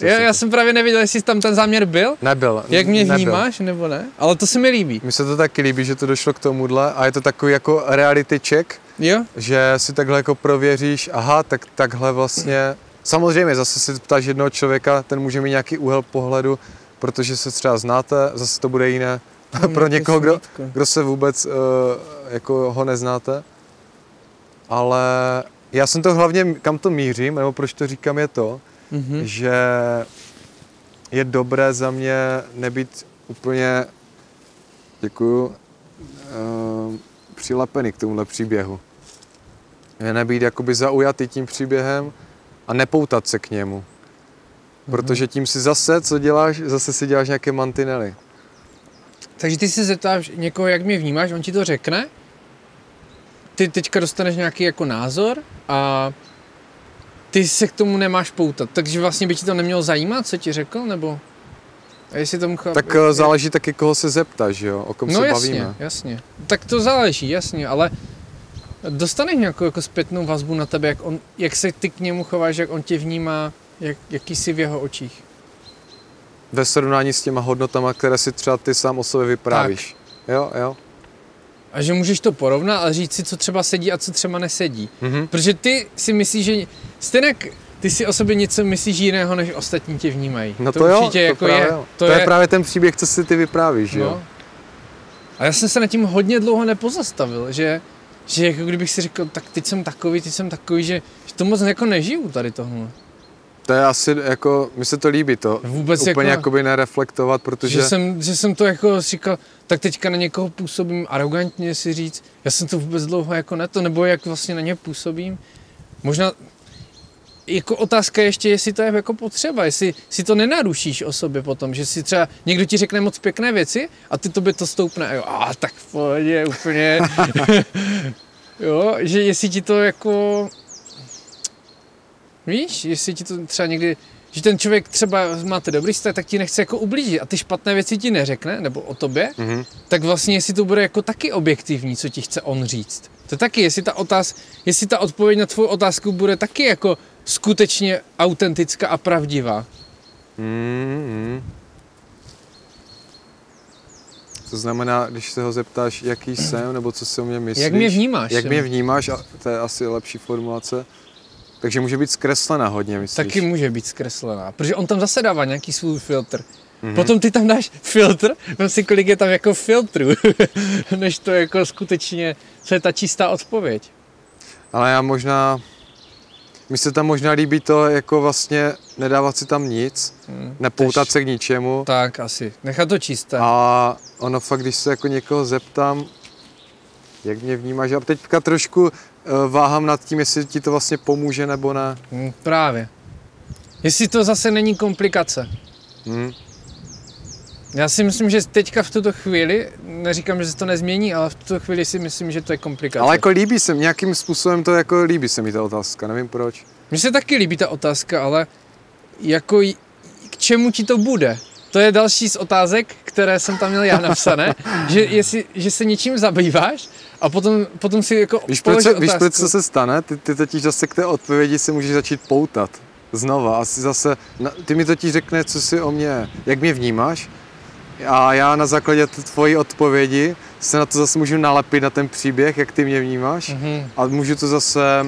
Já jsem právě nevěděl, jestli tam ten záměr byl. Nebyl. Jak mě vnímáš, nebo ne? Ale to se mi líbí. Mně se to taky líbí, že to došlo k tomuhle a je to takový jako reality check. Jo? Že si takhle jako prověříš, aha, tak takhle vlastně... Samozřejmě zase si ptáš jednoho člověka, ten může mít nějaký úhel pohledu, protože se třeba znáte, zase to bude jiné pro někoho, kdo se vůbec jako ho neznáte. Ale já jsem to hlavně, kam to mířím, nebo proč to říkám, je to, že je dobré za mě nebýt úplně, přilepený k tomuhle příběhu. Je nebýt jakoby zaujatý tím příběhem a nepoutat se k němu. Protože tím si zase, co děláš, zase si děláš nějaké mantinely. Takže ty si zeptáš někoho, jak mě vnímáš, on ti to řekne, ty teďka dostaneš nějaký jako názor a ty se k tomu nemáš poutat. Takže vlastně by ti to nemělo zajímat, co ti řekl, nebo... A jestli tomu tak záleží taky, koho se zeptáš, jo? O kom se bavíme. No jasně. Tak to záleží, jasně, ale dostaneš nějakou jako zpětnou vazbu na tebe, jak se ty k němu chováš, jak on tě vnímá, jaký jsi v jeho očích. Ve srovnání s těma hodnotama, které si třeba ty sám o sobě vyprávíš. Tak. Jo. A že můžeš to porovnat a říct si, co třeba sedí a co třeba nesedí. Protože ty si myslíš, že stejně ty si o sobě něco myslíš jiného, než ostatní tě vnímají. No to určitě jo, jako je. To je právě ten příběh, co si ty vyprávíš, jo. A já jsem se nad tím hodně dlouho nepozastavil, že jako kdybych si řekl, tak teď jsem takový, že to moc jako nežiju tady tohle. To je asi jako, mi se to líbí to, vůbec úplně jako, jakoby nereflektovat, protože... Že jsem to jako říkal, tak teďka na někoho působím arrogantně si říct, já jsem to vůbec dlouho jako ne to, nebo jak vlastně na ně působím. Možná jako otázka ještě, jestli to je jako potřeba, jestli si to nenarušíš o sobě potom, že si třeba někdo ti řekne moc pěkné věci a ty tobě to stoupne a jo, tak v pohodě, úplně, jo, že jestli ti to jako, víš, jestli ti to třeba někdy, že ten člověk třeba máte dobrý vztah, tak ti nechce jako ublížit a ty špatné věci ti neřekne, nebo o tobě, tak vlastně jestli to bude jako taky objektivní, co ti chce on říct. To taky, jestli ta odpověď na tvou otázku bude taky jako skutečně autentická a pravdivá. To znamená, když se ho zeptáš, jaký jsem, nebo co si o mě myslíš. Jak mě vnímáš? Jak mě vnímáš, a to je asi lepší formulace. Takže může být zkreslená hodně, myslíš? Taky může být zkreslená, protože on tam zase dává nějaký svůj filtr. Potom ty tam dáš filtr, vem si, kolik je tam jako filtrů, než to jako skutečně, co je ta čistá odpověď. Ale já možná, mi se tam možná líbí to, jako vlastně nedávat si tam nic, nepoutat se k ničemu. Tak asi, nechat to čisté. A ono fakt, když se jako někoho zeptám, jak mě vnímáš, já teďka trošku váhám nad tím, jestli ti to vlastně pomůže nebo ne. Právě. Jestli to zase není komplikace. Já si myslím, že teďka v tuto chvíli, neříkám, že se to nezmění, ale v tuto chvíli si myslím, že to je komplikace. Ale jako líbí se, nějakým způsobem to jako líbí se mi ta otázka, nevím proč. Mně se taky líbí ta otázka, ale jako k čemu ti to bude? To je další z otázek, které jsem tam měl já napsané, že se něčím zabýváš a potom si jako víš, proč co se stane? Ty totiž zase k té odpovědi si můžeš začít poutat. Znova, asi zase, ty mi totiž řekne, co si o mě, jak mě vnímáš, a já na základě tvojí odpovědi se na to zase můžu nalepit na ten příběh, jak ty mě vnímáš, a můžu to zase,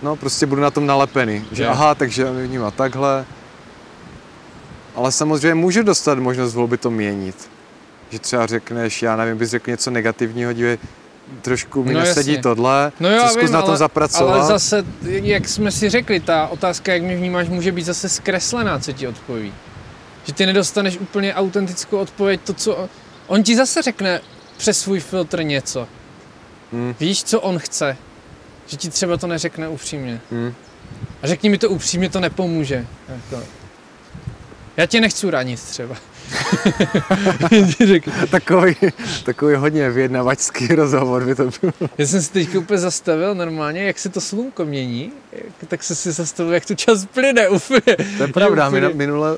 no prostě budu na tom nalepený, že aha, takže mě vnímá takhle, ale samozřejmě můžu dostat možnost volby to měnit, že třeba řekneš, já nevím, bys řekl něco negativního, dívej, trošku mi nesedí tohle, zkus na tom zapracovat. Ale zase, jak jsme si řekli, ta otázka, jak mě vnímáš, může být zase zkreslená, co ti odpoví. Že ty nedostaneš úplně autentickou odpověď, to, co on ti zase řekne přes svůj filtr něco. Víš, co on chce. Že ti třeba to neřekne upřímně. A řekni mi to upřímně, to nepomůže. Jako. Já tě nechci ranit třeba. takový hodně vyjednavačský rozhovor by to bylo. Já jsem si teď úplně zastavil normálně, jak se to slunko mění, tak se si zastavil, jak tu čas plyne úplně. To je pravda, minule.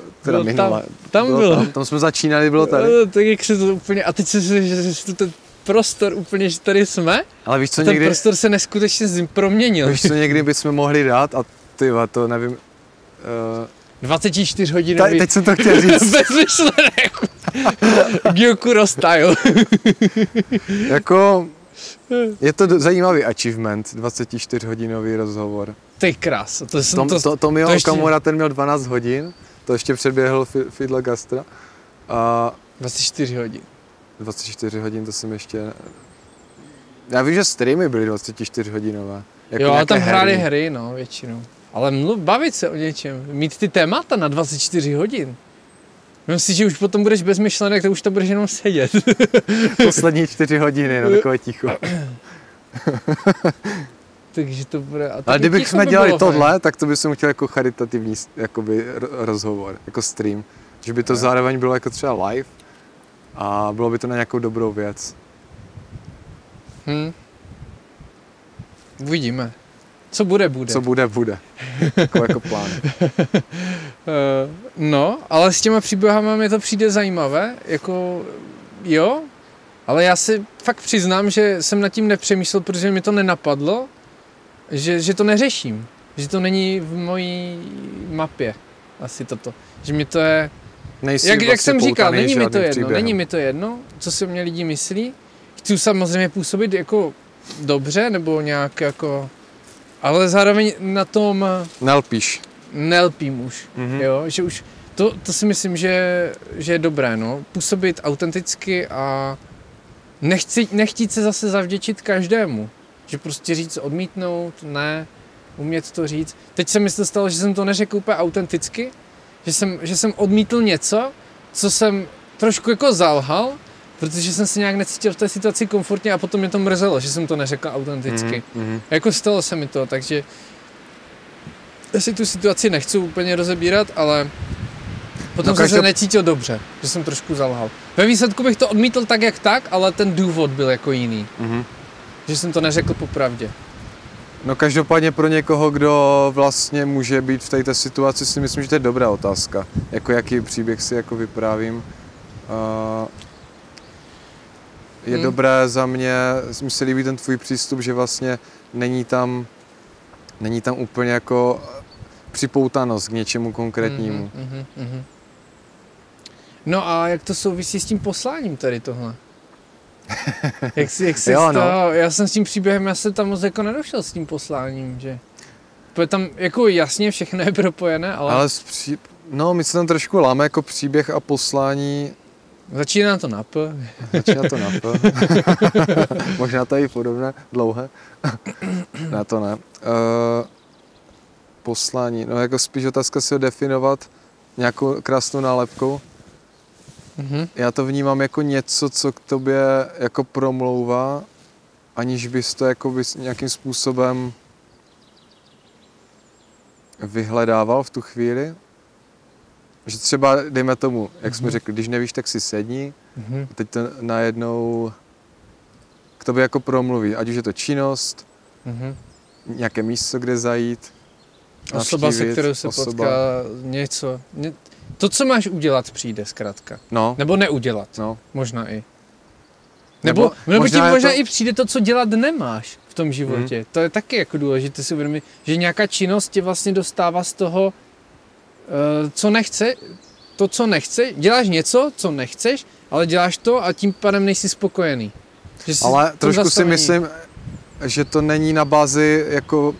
Tam bylo. Tam jsme začínali, bylo tady. Tak jak se to úplně, a teď že ten prostor úplně, že tady jsme, ale víš, co ten prostor se neskutečně proměnil. Víš, co někdy bychom mohli dát, a to nevím, 24 hodinový. Teď jsem to chtěl říct. Bez myšlenek. Gyokuro style. Jako, je to zajímavý achievement, 24-hodinový rozhovor. Ty krás. Tomio Okamura, ten měl 12 hodin, to ještě předběhl Fidla Gastra. A 24 hodin. 24 hodin, to jsem ještě... Já vím, že streamy byly 24 hodinové. Jako jo, tam hráli hry, no, většinou. Ale bavit se o něčem, mít ty témata na 24 hodin. Myslím si, že už potom budeš bez myšlenek, tak už tam budeš jenom sedět. Poslední 4 hodiny, no takové ticho. Takže to bude... Ale kdybychom dělali tohle, tak to bychom chtěli jako charitativní jakoby, rozhovor, jako stream. Že by to zároveň bylo jako třeba live a bylo by to na nějakou dobrou věc. Uvidíme. Co bude, bude. Co bude, bude. Jako plán. No, ale s těma příběhama mi to přijde zajímavé. Jako, jo, ale já si fakt přiznám, že jsem nad tím nepřemýšlel, protože mi to nenapadlo, že to neřeším. Že to není v mojí mapě. Asi toto. Že mi to je... Jak jsem říkal, není mi to jedno, co si o mě lidi myslí. Chci samozřejmě působit jako dobře, nebo nějak jako... Ale zároveň na tom... Nelpím už, jo, že už... To si myslím, že je dobré, no. Působit autenticky a nechtít se zase zavděčit každému. Že prostě říct odmítnout, ne. umět to říct. Teď se mi to stalo, že jsem to neřekl úplně autenticky, že jsem odmítl něco, co jsem trošku jako zalhal, protože jsem se nějak necítil v té situaci komfortně a potom mě to mrzelo, že jsem to neřekl autenticky. Jako stalo se mi to, takže já si tu situaci nechci úplně rozebírat, ale potom jsem se necítil dobře, že jsem trošku zalhal. Ve výsledku bych to odmítl tak jak tak, ale ten důvod byl jako jiný. Že jsem to neřekl popravdě. No každopádně pro někoho, kdo vlastně může být v této situaci, si myslím, že to je dobrá otázka. Jako jaký příběh si jako vyprávím. Je dobré za mě, mi se líbí ten tvůj přístup, že vlastně není tam úplně jako připoutanost k něčemu konkrétnímu. No a jak to souvisí s tím posláním tady tohle? Jak si jo, no. Já jsem s tím příběhem, já jsem tam moc jako nedošel s tím posláním, že? Protože tam jako jasně všechno je propojené, ale no, my se tam trošku láme jako příběh a poslání. Začíná to na P. Možná to je i podobné, dlouhé. Ne, to ne. Poslání, no jako spíš otázka si ho definovat nějakou krásnou nálepkou. Já to vnímám jako něco, co k tobě jako promlouvá, aniž bys to jako bys nějakým způsobem vyhledával v tu chvíli. Že třeba, dejme tomu, jak jsme řekli, když nevíš, tak si sedni. A teď to najednou k tobě jako promluví. Ať už je to činnost, nějaké místo, kde zajít, osoba, se kterou se potká, něco. To, co máš udělat, přijde zkrátka. No. Nebo neudělat. No. Možná i. Nebo ti možná i přijde to, co dělat nemáš v tom životě. To je taky jako důležité si uvědomit, že nějaká činnost tě vlastně dostává z toho, co nechce, to, co nechce. Děláš něco, co nechceš, ale děláš to a tím pádem nejsi spokojený. Ale trošku si myslím, že to není na bázi jako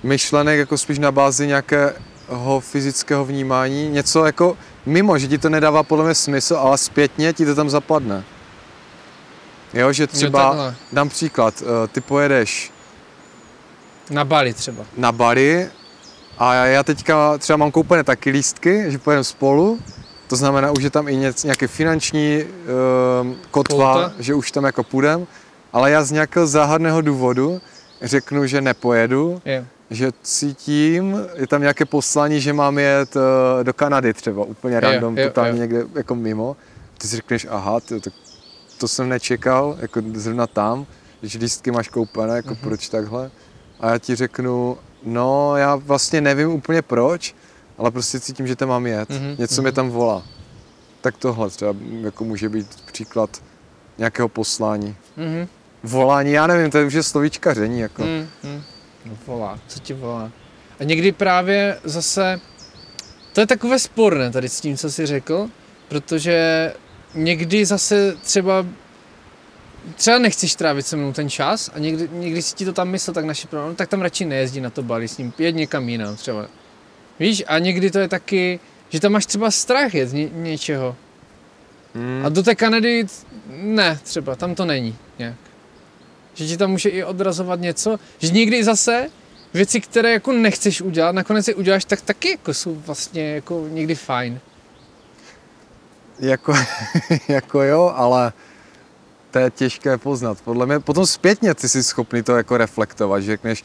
myšlenek, jako spíš na bázi nějakého fyzického vnímání. Něco jako mimo, že ti to nedává podle mě smysl, ale zpětně ti to tam zapadne. Jo, že třeba, dám příklad, ty pojedeš na Bali třeba. Na Bali a já teďka třeba mám koupené taky lístky, že pojedeme spolu, to znamená, už je tam i nějaký finanční kotva, že už tam jako půjdem, ale já z nějakého záhadného důvodu řeknu, že nepojedu, že cítím, je tam nějaké poslání, že mám jet do Kanady třeba, úplně random, totálně někde jako mimo. Ty si řekneš, aha, to jsem nečekal, jako zrovna tam, když lístky máš koupené, jako proč takhle. A já ti řeknu, no já vlastně nevím úplně proč, ale prostě cítím, že tam mám jet, něco mě tam volá. Tak tohle třeba jako může být příklad nějakého poslání. Volání, já nevím, to je už je slovíčkaření, jako. Volá, co ti volá? A někdy právě zase, to je takové sporné tady s tím, co jsi řekl, protože někdy zase třeba nechceš trávit se mnou ten čas a někdy si ti to tam myslel tak naši problém, tak tam radši nejezdí na to Bali s ním, jet někam jinam třeba. Víš, a někdy to je taky, že tam máš třeba strach jet něčeho. A do té Kanady ne, třeba, tam to není nějak. Že ti tam může i odrazovat něco, že někdy zase věci, které jako nechceš udělat, nakonec je uděláš, tak taky jako jsou vlastně jako někdy fajn. Jako jo, ale to je těžké poznat. Podle mě potom zpětně ty jsi schopný to jako reflektovat, že řekneš,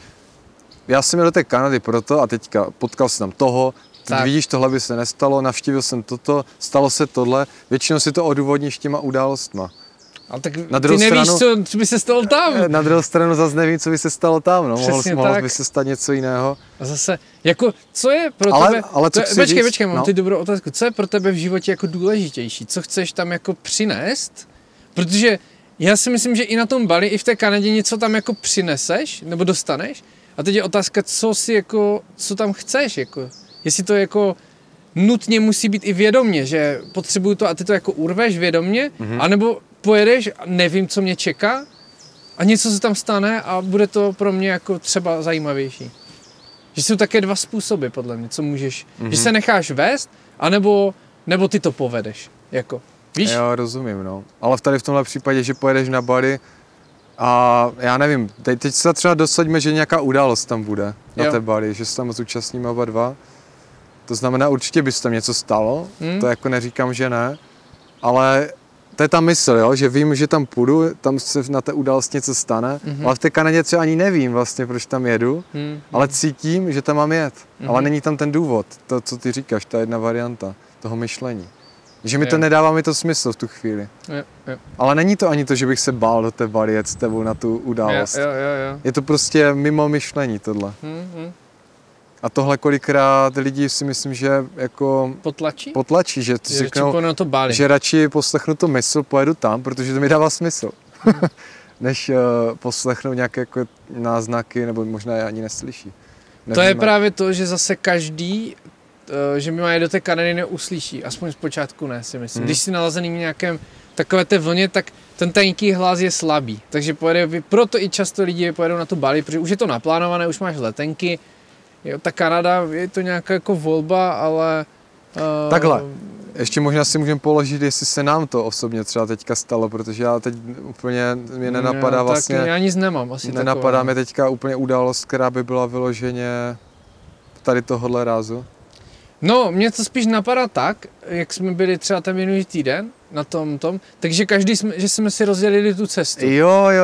já jsem jel do té Kanady proto a teďka potkal jsem tam toho, teď vidíš, tohle by se nestalo, navštívil jsem toto, stalo se tohle, většinou si to odůvodníš těma událostma. Ale tak ty nevíš, co by se stalo tam. Na druhou stranu zase nevím, co by se stalo tam, no. Mohlo by se stát něco jiného. A zase, jako, co je pro tebe... Ale co počkej, mám ty dobrou otázku. Co je pro tebe v životě jako důležitější? Co chceš tam jako přinést? Protože já si myslím, že i na tom Bali, i v té Kanadě něco tam jako přineseš, nebo dostaneš. A teď je otázka, co tam chceš, jako. Jestli to jako nutně musí být i vědomně, že potřebuju to a ty to jako urveš vědomně, anebo pojedeš a nevím, co mě čeká a něco se tam stane a bude to pro mě jako třeba zajímavější. Že jsou také dva způsoby, podle mě, co můžeš, že se necháš vést, anebo ty to povedeš, jako, víš? Jo, rozumím, no. Ale tady v tomhle případě, že pojedeš na Bali A já nevím, teď se třeba dosaďme, že nějaká událost tam bude na té Bali, že se tam zúčastníme oba dva. To znamená, určitě by se tam něco stalo, to jako neříkám, že ne, ale to je ta mysl, jo? Že vím, že tam půjdu, tam se na té události něco stane, ale v té Kanadě třeba ani nevím vlastně, proč tam jedu, ale cítím, že tam mám jet, ale není tam ten důvod, to, co ty říkáš, ta jedna varianta toho myšlení. Že mi to nedává mi to smysl v tu chvíli. Ale není to ani to, že bych se bál do té Bali jet s tebou na tu událost. Je to prostě mimo myšlení tohle. A tohle kolikrát lidí si myslím, že jako potlačí, že si řeknou, že radši poslechnu tu mysl, pojedu tam, protože to mi dává smysl. Než poslechnu nějaké jako náznaky, nebo možná je ani neslyší. Nevíme. To je právě to, že zase každý, že mi mají do té Kanady neuslyší, aspoň zpočátku ne, si myslím. Když si nalazený v nějakém takové té vlně, tak ten tenký hlas je slabý. Takže proto i často lidi pojedou na tu Bali, protože už je to naplánované, už máš letenky. Jo, ta Kanada je to nějaká jako volba, ale... Takhle, ještě možná si můžeme položit, jestli se nám to osobně třeba teďka stalo, protože já teď úplně mě nenapadá vlastně... Já nic nemám asi nenapadá mě teďka úplně událost, která by byla vyloženě tady tohohle rázu. No, mě to spíš napadá tak, jak jsme byli třeba ten minulý týden na tom, takže každý že jsme si rozdělili tu cestu.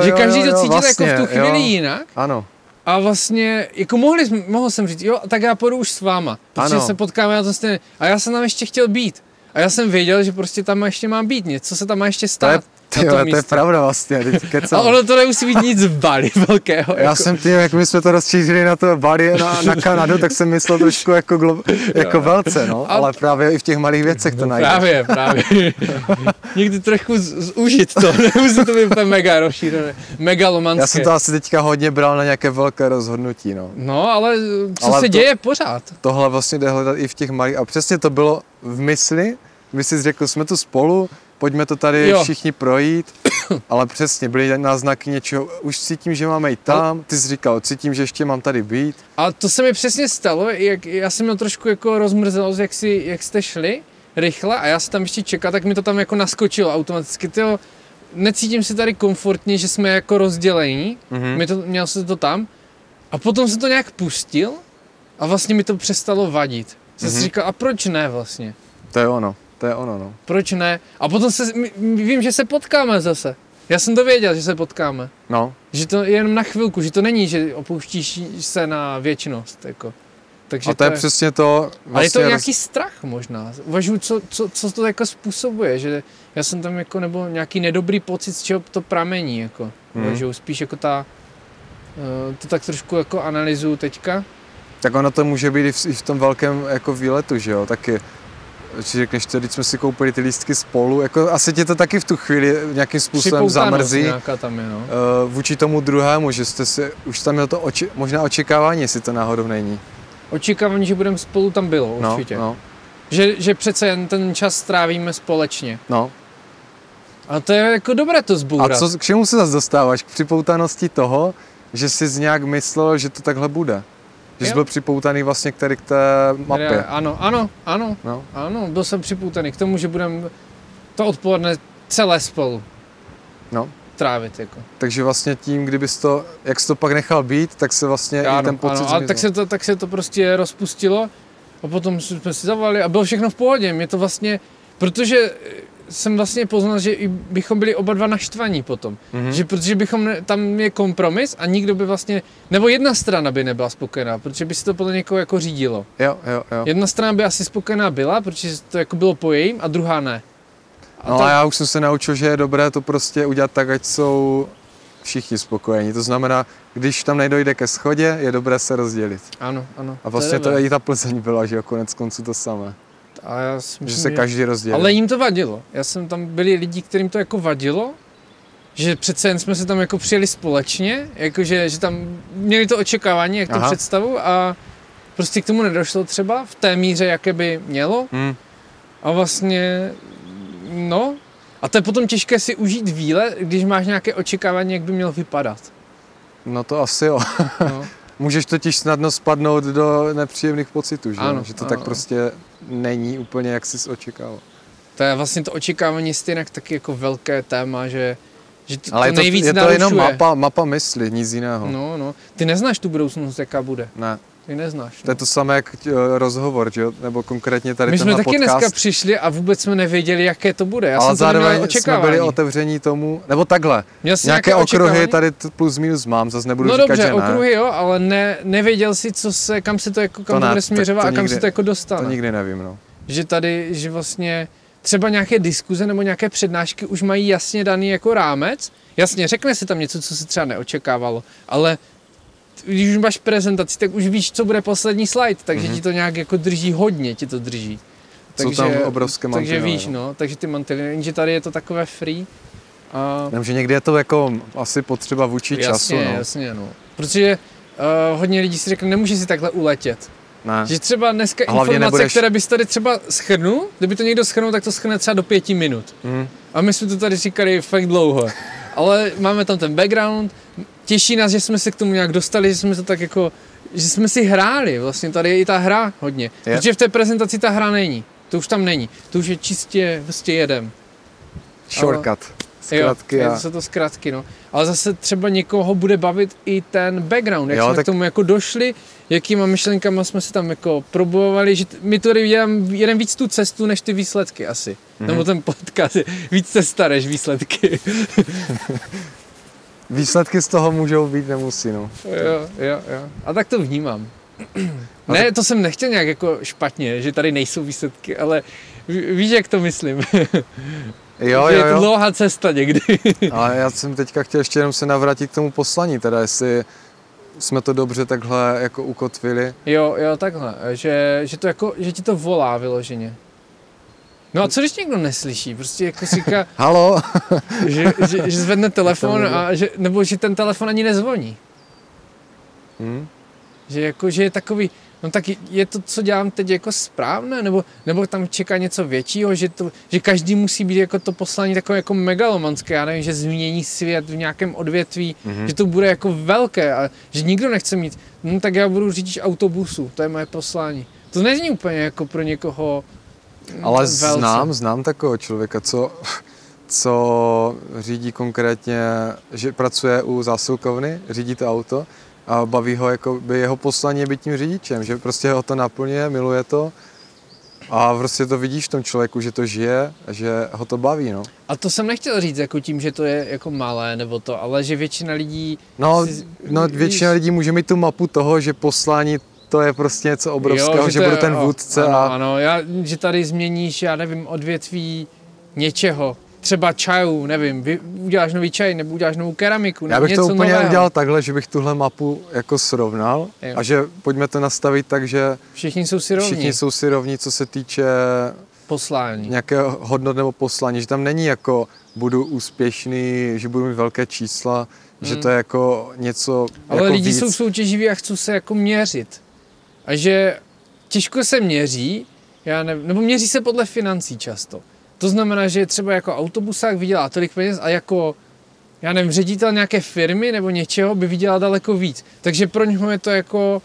Že každý to cítil vlastně, jako v tu chvíli jinak. Ano. A vlastně, jako mohl jsem říct, jo, tak já půjdu už s váma, protože se potkáme na to stejně. A já jsem tam ještě chtěl být. A já jsem věděl, že prostě tam ještě má být něco, se tam má ještě stát. To je pravda vlastně. A ono to nemusí být nic v Bali velkého. Já jako. Jsem tím, jak my jsme to rozšířili na to Bali, na Kanadu, tak jsem myslel trošku jako velce, no. Ale právě i v těch malých věcech to najde. Právě. Někdy trošku zúžit to, nemusí to být úplně mega rozšířené, megalomanské. Já jsem to asi teďka hodně bral na nějaké velké rozhodnutí, no. No, ale se děje pořád. Tohle vlastně jde hledat i v těch malých, a přesně to bylo v mysli, kdy jsi řekl, jsme tu spolu, pojďme to tady všichni projít, ale přesně, byly náznaky něčeho, už cítím, že máme jít tam, ty jsi říkal, cítím, že ještě mám tady být. A to se mi přesně stalo, já jsem měl trošku jako rozmrzelo, jak jste šli rychle a já se tam ještě čekal, tak mi to tam jako naskočilo automaticky, necítím se tady komfortně, že jsme jako rozdělení, měl se to tam a potom se to nějak pustil a vlastně mi to přestalo vadit. Jsem si říkal, a proč ne vlastně? To je ono, no. Proč ne? A potom vím, že se potkáme zase. Já jsem to věděl, že se potkáme. No. Že to je jenom na chvilku, že to není, že opouštíš se na věčnost, jako. Takže a to je přesně to. Vlastně ale je to nějaký strach možná. Uvažuji, co to jako způsobuje, že já jsem tam jako, nebo nějaký nedobrý pocit, z čeho to pramení, jako. Uvažuji spíš jako to tak trošku jako analyzuju teďka. Tak ono to může být i v tom velkém jako výletu, že jo, taky. Či řekneš to, když jsme si koupili ty lístky spolu, jako asi tě to taky v tu chvíli nějakým způsobem zamrzí tam je, no. Vůči tomu druhému, že jste si, už tam měl to možná očekávání, jestli to náhodou není. Očekávání, že budeme spolu tam bylo, určitě. No. Že přece jen ten čas strávíme společně. No. A to je jako dobré to zbourat. A k čemu se zase dostáváš? K připoutanosti toho, že jsi nějak myslel, že to takhle bude? Že jsi byl připoutaný vlastně k té mapě. Ano, byl jsem připoutaný k tomu, že budeme to odpoledne celé spolu trávit. Jako. Takže vlastně tím, kdybys to, jak jsi to pak nechal být, tak se vlastně i ten pocit zmizel. Tak se to prostě rozpustilo a potom jsme si zavolali a bylo všechno v pohodě. Mě to vlastně, protože jsem vlastně poznal, že bychom byli oba dva naštvaní potom. Že protože tam je kompromis a nikdo by vlastně, nebo jedna strana by nebyla spokojená, protože by si to podle někoho jako řídilo. Jo. Jedna strana by asi spokojená byla, protože to jako bylo po jejím a druhá ne. A já už jsem se naučil, že je dobré to prostě udělat tak, ať jsou všichni spokojení. To znamená, když tam nedojde ke shodě, je dobré se rozdělit. Ano. A vlastně to i ta Plzeň byla, že konec konců to samé. A já si myslím, že se každý rozdělil. Ale jim to vadilo. Byli lidi, kterým to jako vadilo, že přece jen jsme se tam jako přijeli společně, jakože že tam měli to očekávání, jak to představu a prostě k tomu nedošlo třeba v té míře, jaké by mělo. A vlastně, a to je potom těžké si užít výlet, když máš nějaké očekávání, jak by měl vypadat. No to asi jo. Můžeš totiž snadno spadnout do nepříjemných pocitů, že? Ano, že to tak prostě není úplně, jak jsi očekával. To je vlastně to očekávání stejnak taky jako velké téma, že Že ale to nejvíc je to narušuje. jenom mapa mysli, nic jiného. No. Ty neznáš tu budoucnost, jaká bude. Ne. Ty neznáš. To je to samé jak rozhovor, že jo? Nebo konkrétně tady my jsme tenhle taky podcast. dneska přišli a vůbec jsme nevěděli, jaké to bude. Já ale jsem to neměl zároveň jsme očekávání. byli otevření tomu, nebo takhle. Nějaké očekávání? okruhy tady plus minus mám, zase nebudu no říkat, dobře, že ne. okruhy jo, ale nevěděl si, kam se to jako, kam to bude směřovat a kam se to jako dostane. To nikdy nevím, no. Že tady, že vlastně třeba nějaké diskuze nebo nějaké přednášky už mají jasně daný jako rámec. Jasně, řekne se tam něco, co se třeba neočekávalo, ale když už máš prezentaci, tak už víš, co bude poslední slide, takže ti to nějak jako drží, hodně ti to drží. Jsou tam obrovské mantinely. Takže víš, no, takže ty mantinely, jenže tady je to takové free. A... Vím, že někdy je to jako asi potřeba vůči času, no. Jasně, no. Protože hodně lidí si řekne, nemůže si takhle uletět. Ne. Že třeba dneska informace, které bys tady třeba shrnul, kdyby to někdo shrnul, tak to shrne třeba do 5 minut. A my jsme to tady říkali fakt dlouho. Ale máme tam ten background, těší nás, že jsme se k tomu nějak dostali, že jsme to tak jako, že jsme si hráli, vlastně tady je i ta hra hodně. Protože v té prezentaci ta hra není, to už tam není, to už je čistě prostě jedem. Shortcut. Zkratky. Jo, jsou to zkratky, no. Ale zase třeba někoho bude bavit i ten background, jak jsme k tomu jako došli, jakýma myšlenkama jsme se tam jako probojovali, že my tady jedeme víc tu cestu, než ty výsledky asi. Nebo ten podcast je víc cesta, než výsledky. Výsledky z toho můžou být, nemusí, no. Jo. A tak to vnímám. Ne, to jsem nechtěl nějak jako špatně, že tady nejsou výsledky, ale víš, jak to myslím. Jo. Je to dlouhá cesta někdy. Ale já jsem teďka chtěl ještě jenom se navrátit k tomu poslaní, teda jestli jsme to dobře takhle jako ukotvili. Jo, takhle, že to jako, že ti to volá vyloženě. No a co když někdo neslyší, prostě jako si říká, halo, že zvedne telefon a nebo že ten telefon ani nezvoní. Že jako, že je takový, no tak je to, co dělám teď jako správné, nebo tam čeká něco většího, že každý musí být jako to poslání takové jako megalomanské, já nevím, že změní svět v nějakém odvětví, že to bude jako velké a že nikdo nechce mít, no tak já budu řidič autobusu, to je moje poslání. To není úplně jako pro někoho ale znám takového člověka, co řídí konkrétně, že pracuje u zásilkovny, řídí to auto a baví ho, jako by jeho poslání je být tím řidičem, že prostě ho to naplňuje, miluje to a prostě to vidíš v tom člověku, že to žije a že ho to baví, no. A to jsem nechtěl říct jako tím, že to je jako malé nebo to, ale že většina lidí... Většina lidí může mít tu mapu toho, že poslání to je prostě něco obrovského, že bude ten vůdce Ano, že tady změníš, já nevím, odvětví něčeho. Třeba čajů, nevím, uděláš nový čaj, nebo uděláš novou keramiku, já bych něco to úplně nového. udělal takhle, že bych tuhle mapu jako srovnal a že pojďme to nastavit tak, že všichni jsou si rovní, co se týče poslání. Nějakého hodnot nebo poslání, že tam není jako budu úspěšný, že budu mít velké čísla, že to je jako něco ale jako lidi víc. jsou soutěživí a chcou se jako měřit. A že těžko se měří, já nevím, nebo měří se podle financí často. To znamená, že třeba jako autobusák vydělá tolik peněz a jako, já nevím, ředitel nějaké firmy nebo něčeho by vydělal daleko víc. Takže pro něho je to jako,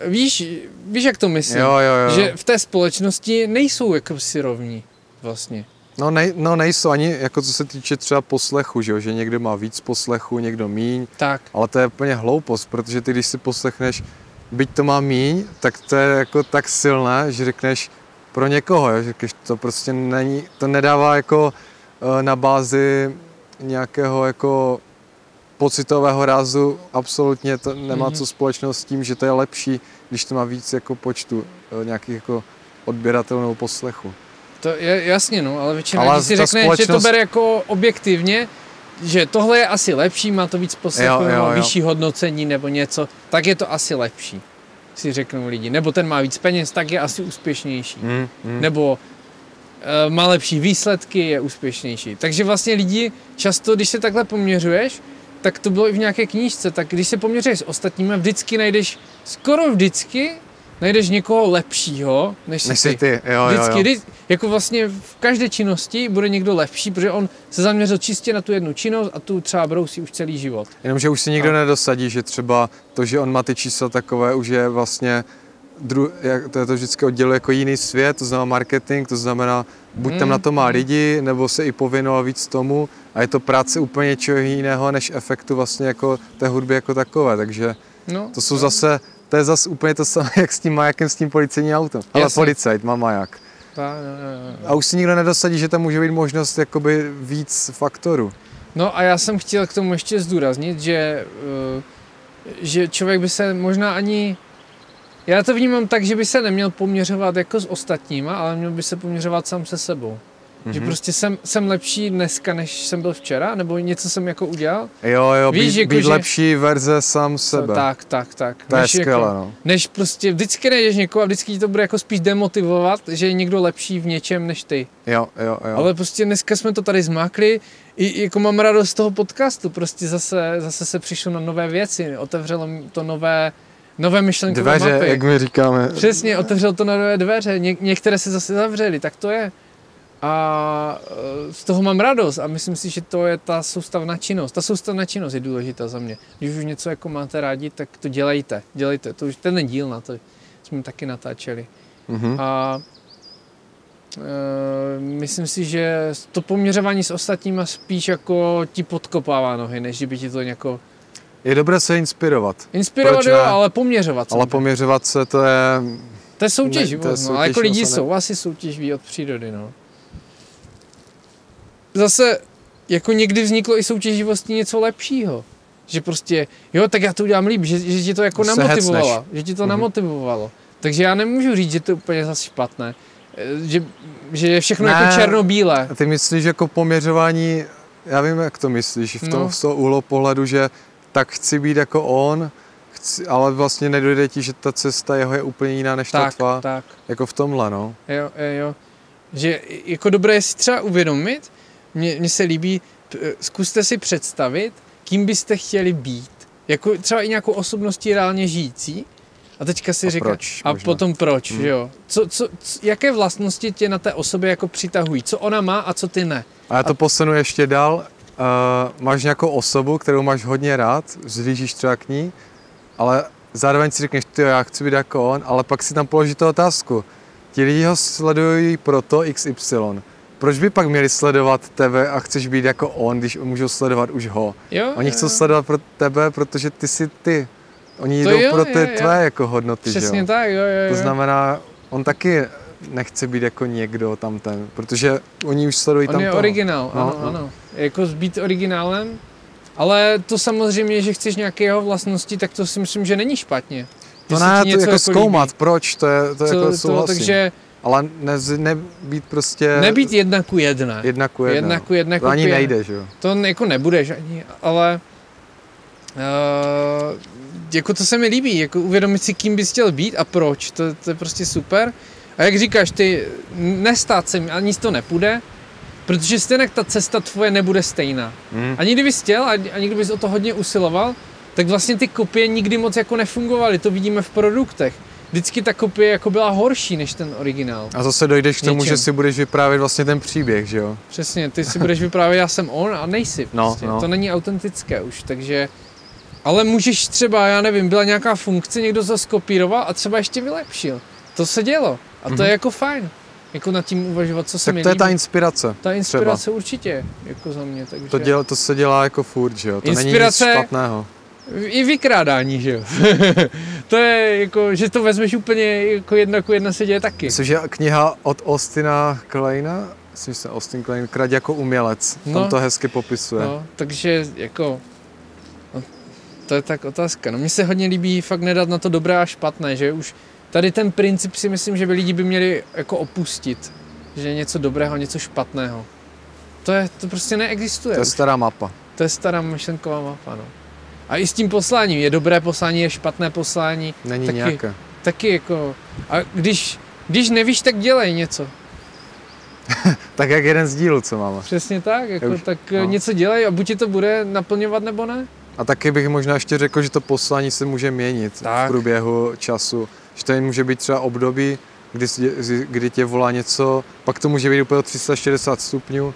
víš jak to myslím? Jo. Že v té společnosti nejsou jako si rovní vlastně. No nejsou ani jako co se týče třeba poslechu, že někdo má víc poslechu, někdo míň, tak. Ale to je úplně hloupost, protože ty když si poslechneš, byť to má míň, tak to je jako tak silné, že řekneš pro někoho, že to prostě není, to nedává jako na bázi nějakého jako pocitového rázu, absolutně to nemá co společného s tím, že to je lepší, když to má víc jako počtu nějakých jako odběratelů nebo poslechu. To je jasně, no, ale většina lidí si řekne, že to bere jako objektivně, že tohle je asi lepší, má to víc poslechu, má vyšší hodnocení nebo něco, tak je to asi lepší, si řeknou lidi. Nebo ten má víc peněz, tak je asi úspěšnější. Nebo má lepší výsledky, je úspěšnější. Takže vlastně lidi často, když se takhle poměřuješ, tak to bylo i v nějaké knížce, tak když se poměřuješ s ostatními, skoro vždycky najdeš někoho lepšího, než si ty. Vždycky, jako vlastně v každé činnosti bude někdo lepší, protože on se zaměřil čistě na tu jednu činnost a tu třeba brousí už celý život. Jenomže už si nikdo nedosadí, že třeba to, že on má ty čísla takové, už je vlastně to vždycky odděluje jako jiný svět, to znamená marketing, to znamená, buď tam na to má lidi, nebo se i pověnoval víc tomu a je to práce úplně něčeho jiného, než efektu vlastně jako té hudby jako takové, takže to jsou zase, to je zase úplně to samé, jak s tím majakem, s tím policejním autem. Ale policajt má maják. A už si nikdo nedosadí, že tam může být možnost jakoby víc faktorů. No a já jsem chtěl k tomu ještě zdůraznit, že člověk by se možná ani... Já to vnímám tak, že by se neměl poměřovat jako s ostatníma, ale měl by se poměřovat sám se sebou. Že prostě jsem lepší dneska, než jsem byl včera, nebo něco jsem jako udělal. Jo, víš, být lepší verze sám sebe. Tak. To je skvělé, no. Než prostě vždycky najdeš někoho a vždycky ti to bude jako spíš demotivovat, že je někdo lepší v něčem než ty. Jo. Ale prostě dneska jsme to tady zmákli, i jako mám radost z toho podcastu, prostě zase se přišlo na nové věci, otevřelo to nové myšlenkové dveře, mapy. jak my říkáme. Přesně, otevřel to nové dveře, některé se zase zavřely, tak to je. A z toho mám radost a myslím si, že to je ta soustavná činnost. Ta soustavná činnost je důležitá za mě. Když už něco jako máte rádi, tak to dělejte. To už ten díl na to jsme taky natáčeli. A myslím si, že to poměřování s ostatníma spíš jako ti podkopává nohy, než by ti to nějako... Je dobré se inspirovat. Inspirovat jo, ale poměřovat se. Ale poměřovat se, to je... To je soutěživost, no. Ale jako lidi jsou asi soutěživí od přírody, no. Zase, jako někdy vzniklo i soutěživostí něco lepšího. Že prostě, jo, tak já to udělám líp, že ti to jako namotivovalo. Že ti to namotivovalo. Takže já nemůžu říct, že to je úplně zase špatné. Že je všechno jako černobílé. Ty myslíš jako poměřování, já vím, jak to myslíš, z toho úhlu pohledu, že tak chci být jako on, ale vlastně nedojde ti, že ta cesta jeho je úplně jiná než ta tvá. Tak. Jako v tomhle, no. Jo. Že jako dobré je si třeba uvědomit, mně se líbí, zkuste si představit, kým byste chtěli být. Jako třeba i nějakou osobností reálně žijící. A teďka si říká, a potom proč, jo. Jaké vlastnosti tě na té osobě jako přitahují? Co ona má a co ty ne? A já to posunu ještě dál. Máš nějakou osobu, kterou máš hodně rád, zhlížíš třeba k ní, ale zároveň si řekneš, tyjo, já chci být jako on, ale pak si tam položí tu otázku. Ti lidi ho sledují proto XY. Proč by pak měli sledovat tebe a chceš být jako on, když můžou sledovat už ho? Oni chcou sledovat pro tebe, protože ty jsi ty. Oni jdou pro ty tvé jako hodnoty, přesně jo? Tak, jo. To znamená, on taky nechce být jako někdo tam ten, protože oni už sledují tam toho. On je originál, ano. Jako být originálem, ale to samozřejmě, že chceš nějaké jeho vlastnosti, tak to si myslím, že není špatně. To ne, to jako zkoumat, líbí. Proč, to je jako souhlasím. Takže ale nebýt prostě... Nebýt 1:1. 1:1. To ani nejde, že jo? To jako nebudeš ani, ale... jako to se mi líbí, jako uvědomit si, kým bys chtěl být a proč, to je prostě super. A jak říkáš, ty nestát se mi, ani nic to nepůjde, protože stejně ta cesta tvoje nebude stejná. Ani kdybys chtěl, ani kdybys o to hodně usiloval, tak vlastně ty kopie nikdy moc jako nefungovaly, to vidíme v produktech. Vždycky ta kopie jako byla horší než ten originál. A zase dojdeš k tomu, že si budeš vyprávět vlastně ten příběh, že jo? Přesně, ty si budeš vyprávět, já jsem on a nejsi prostě. To není autentické už, takže... Ale můžeš třeba, já nevím, byla nějaká funkce, někdo to skopíroval a třeba ještě vylepšil. To se dělo a to je jako fajn. Jako nad tím uvažovat, co se mi líbí. Tak to je ta inspirace. Ta inspirace třeba. Určitě, jako za mě. Takže... To se dělá jako furt, že jo? To inspirace, není nic špatného. I vykrádání, že jo? To je jako, že to vezmeš úplně jako 1:1 se děje taky. Myslím, že kniha od Austina Kleina, myslím, že Austin Klein, Krať jako umělec. Tam to hezky popisuje. No, takže jako... To je tak otázka. No mně se hodně líbí fakt nedat na to dobré a špatné, že už tady ten princip si myslím, že by lidi by měli jako opustit, že je něco dobrého, něco špatného. To prostě neexistuje. To je stará mapa. To je stará myšlenková mapa, no. A i s tím posláním, je dobré poslání, je špatné poslání. Není nějaké. Taky jako, a když nevíš, tak dělej něco. Tak jak jeden z dílů, co máme. Přesně tak, jako, tak něco dělej a buď ti to bude naplňovat, nebo ne. A taky bych možná ještě řekl, že to poslání se může měnit v průběhu času. Že to může být třeba období, kdy tě volá něco, pak to může být úplně 360 stupňů.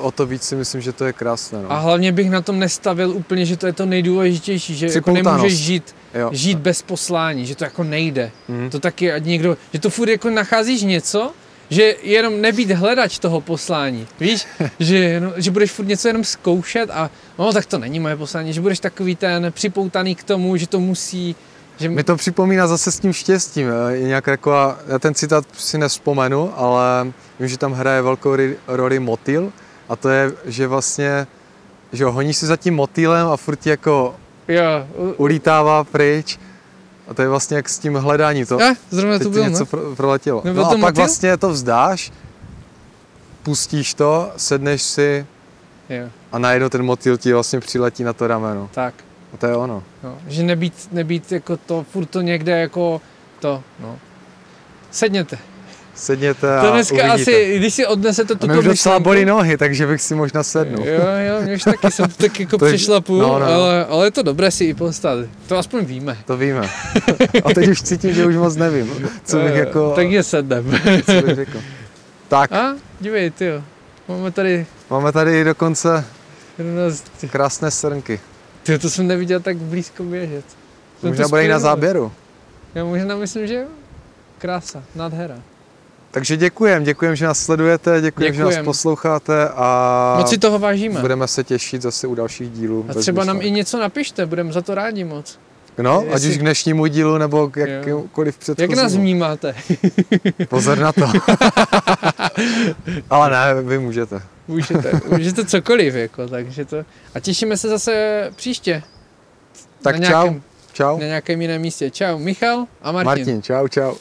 O to víc si myslím, že to je krásné. No. A hlavně bych na tom nestavil úplně, že to je to nejdůležitější, že jako nemůžeš žít žít bez poslání, že to jako nejde. To taky, ať někdo, že to furt jako nacházíš něco, že jenom nebýt hledač toho poslání, víš, že budeš furt něco jenom zkoušet a no tak to není moje poslání, že budeš takový ten připoutaný k tomu, že to musí, že... Mi to připomíná zase s tím štěstím, je nějak taková, já ten citát si nevzpomenu, ale vím, že tam hraje velkou roli motýl a to je, že vlastně, že honíš si za tím motýlem a furt ti jako ulítává pryč. A to je vlastně jak s tím hledáním. Zrovna to bylo, něco proletělo. No a pak motýl? Vlastně to vzdáš, pustíš to, sedneš si a najednou ten motýl ti vlastně přiletí na to rameno. Tak. A to je ono. No, že nebýt jako to, furt to někde jako to, no. Sedněte to a dneska uvidíte. Asi, když si odnesete tuto myšlenku... Mě už docela bolí nohy, takže bych si možná sednul. Jo, mě už taky jsem tak jako přešlapu, no. Ale je to dobré si i postat. To aspoň víme. To víme. A teď už cítím, že už moc nevím. Co bych jako... Tak je sednem. Co bych řekl. Tak. A dívej, tyjo. Máme tady dokonce krásné srnky. Tyjo, to jsem neviděl tak blízko běžet. Možná bude i na záběru. Já možná myslím, že jo. Krása, nádhera. Takže děkujem, že nás sledujete, děkujem, že nás posloucháte a moc si toho vážíme. Budeme se těšit zase u dalších dílů. A třeba nám i něco napište, budeme za to rádi moc. No, ať už k dnešnímu dílu nebo k jakémukoliv předchozímu. Jak nás vnímáte? Pozor na to. Ale ne, vy můžete. Můžete cokoliv, jako, takže to... A těšíme se zase příště. Tak čau. Na nějakém jiném místě. Čau, Michal a Martin. Čau. Čau.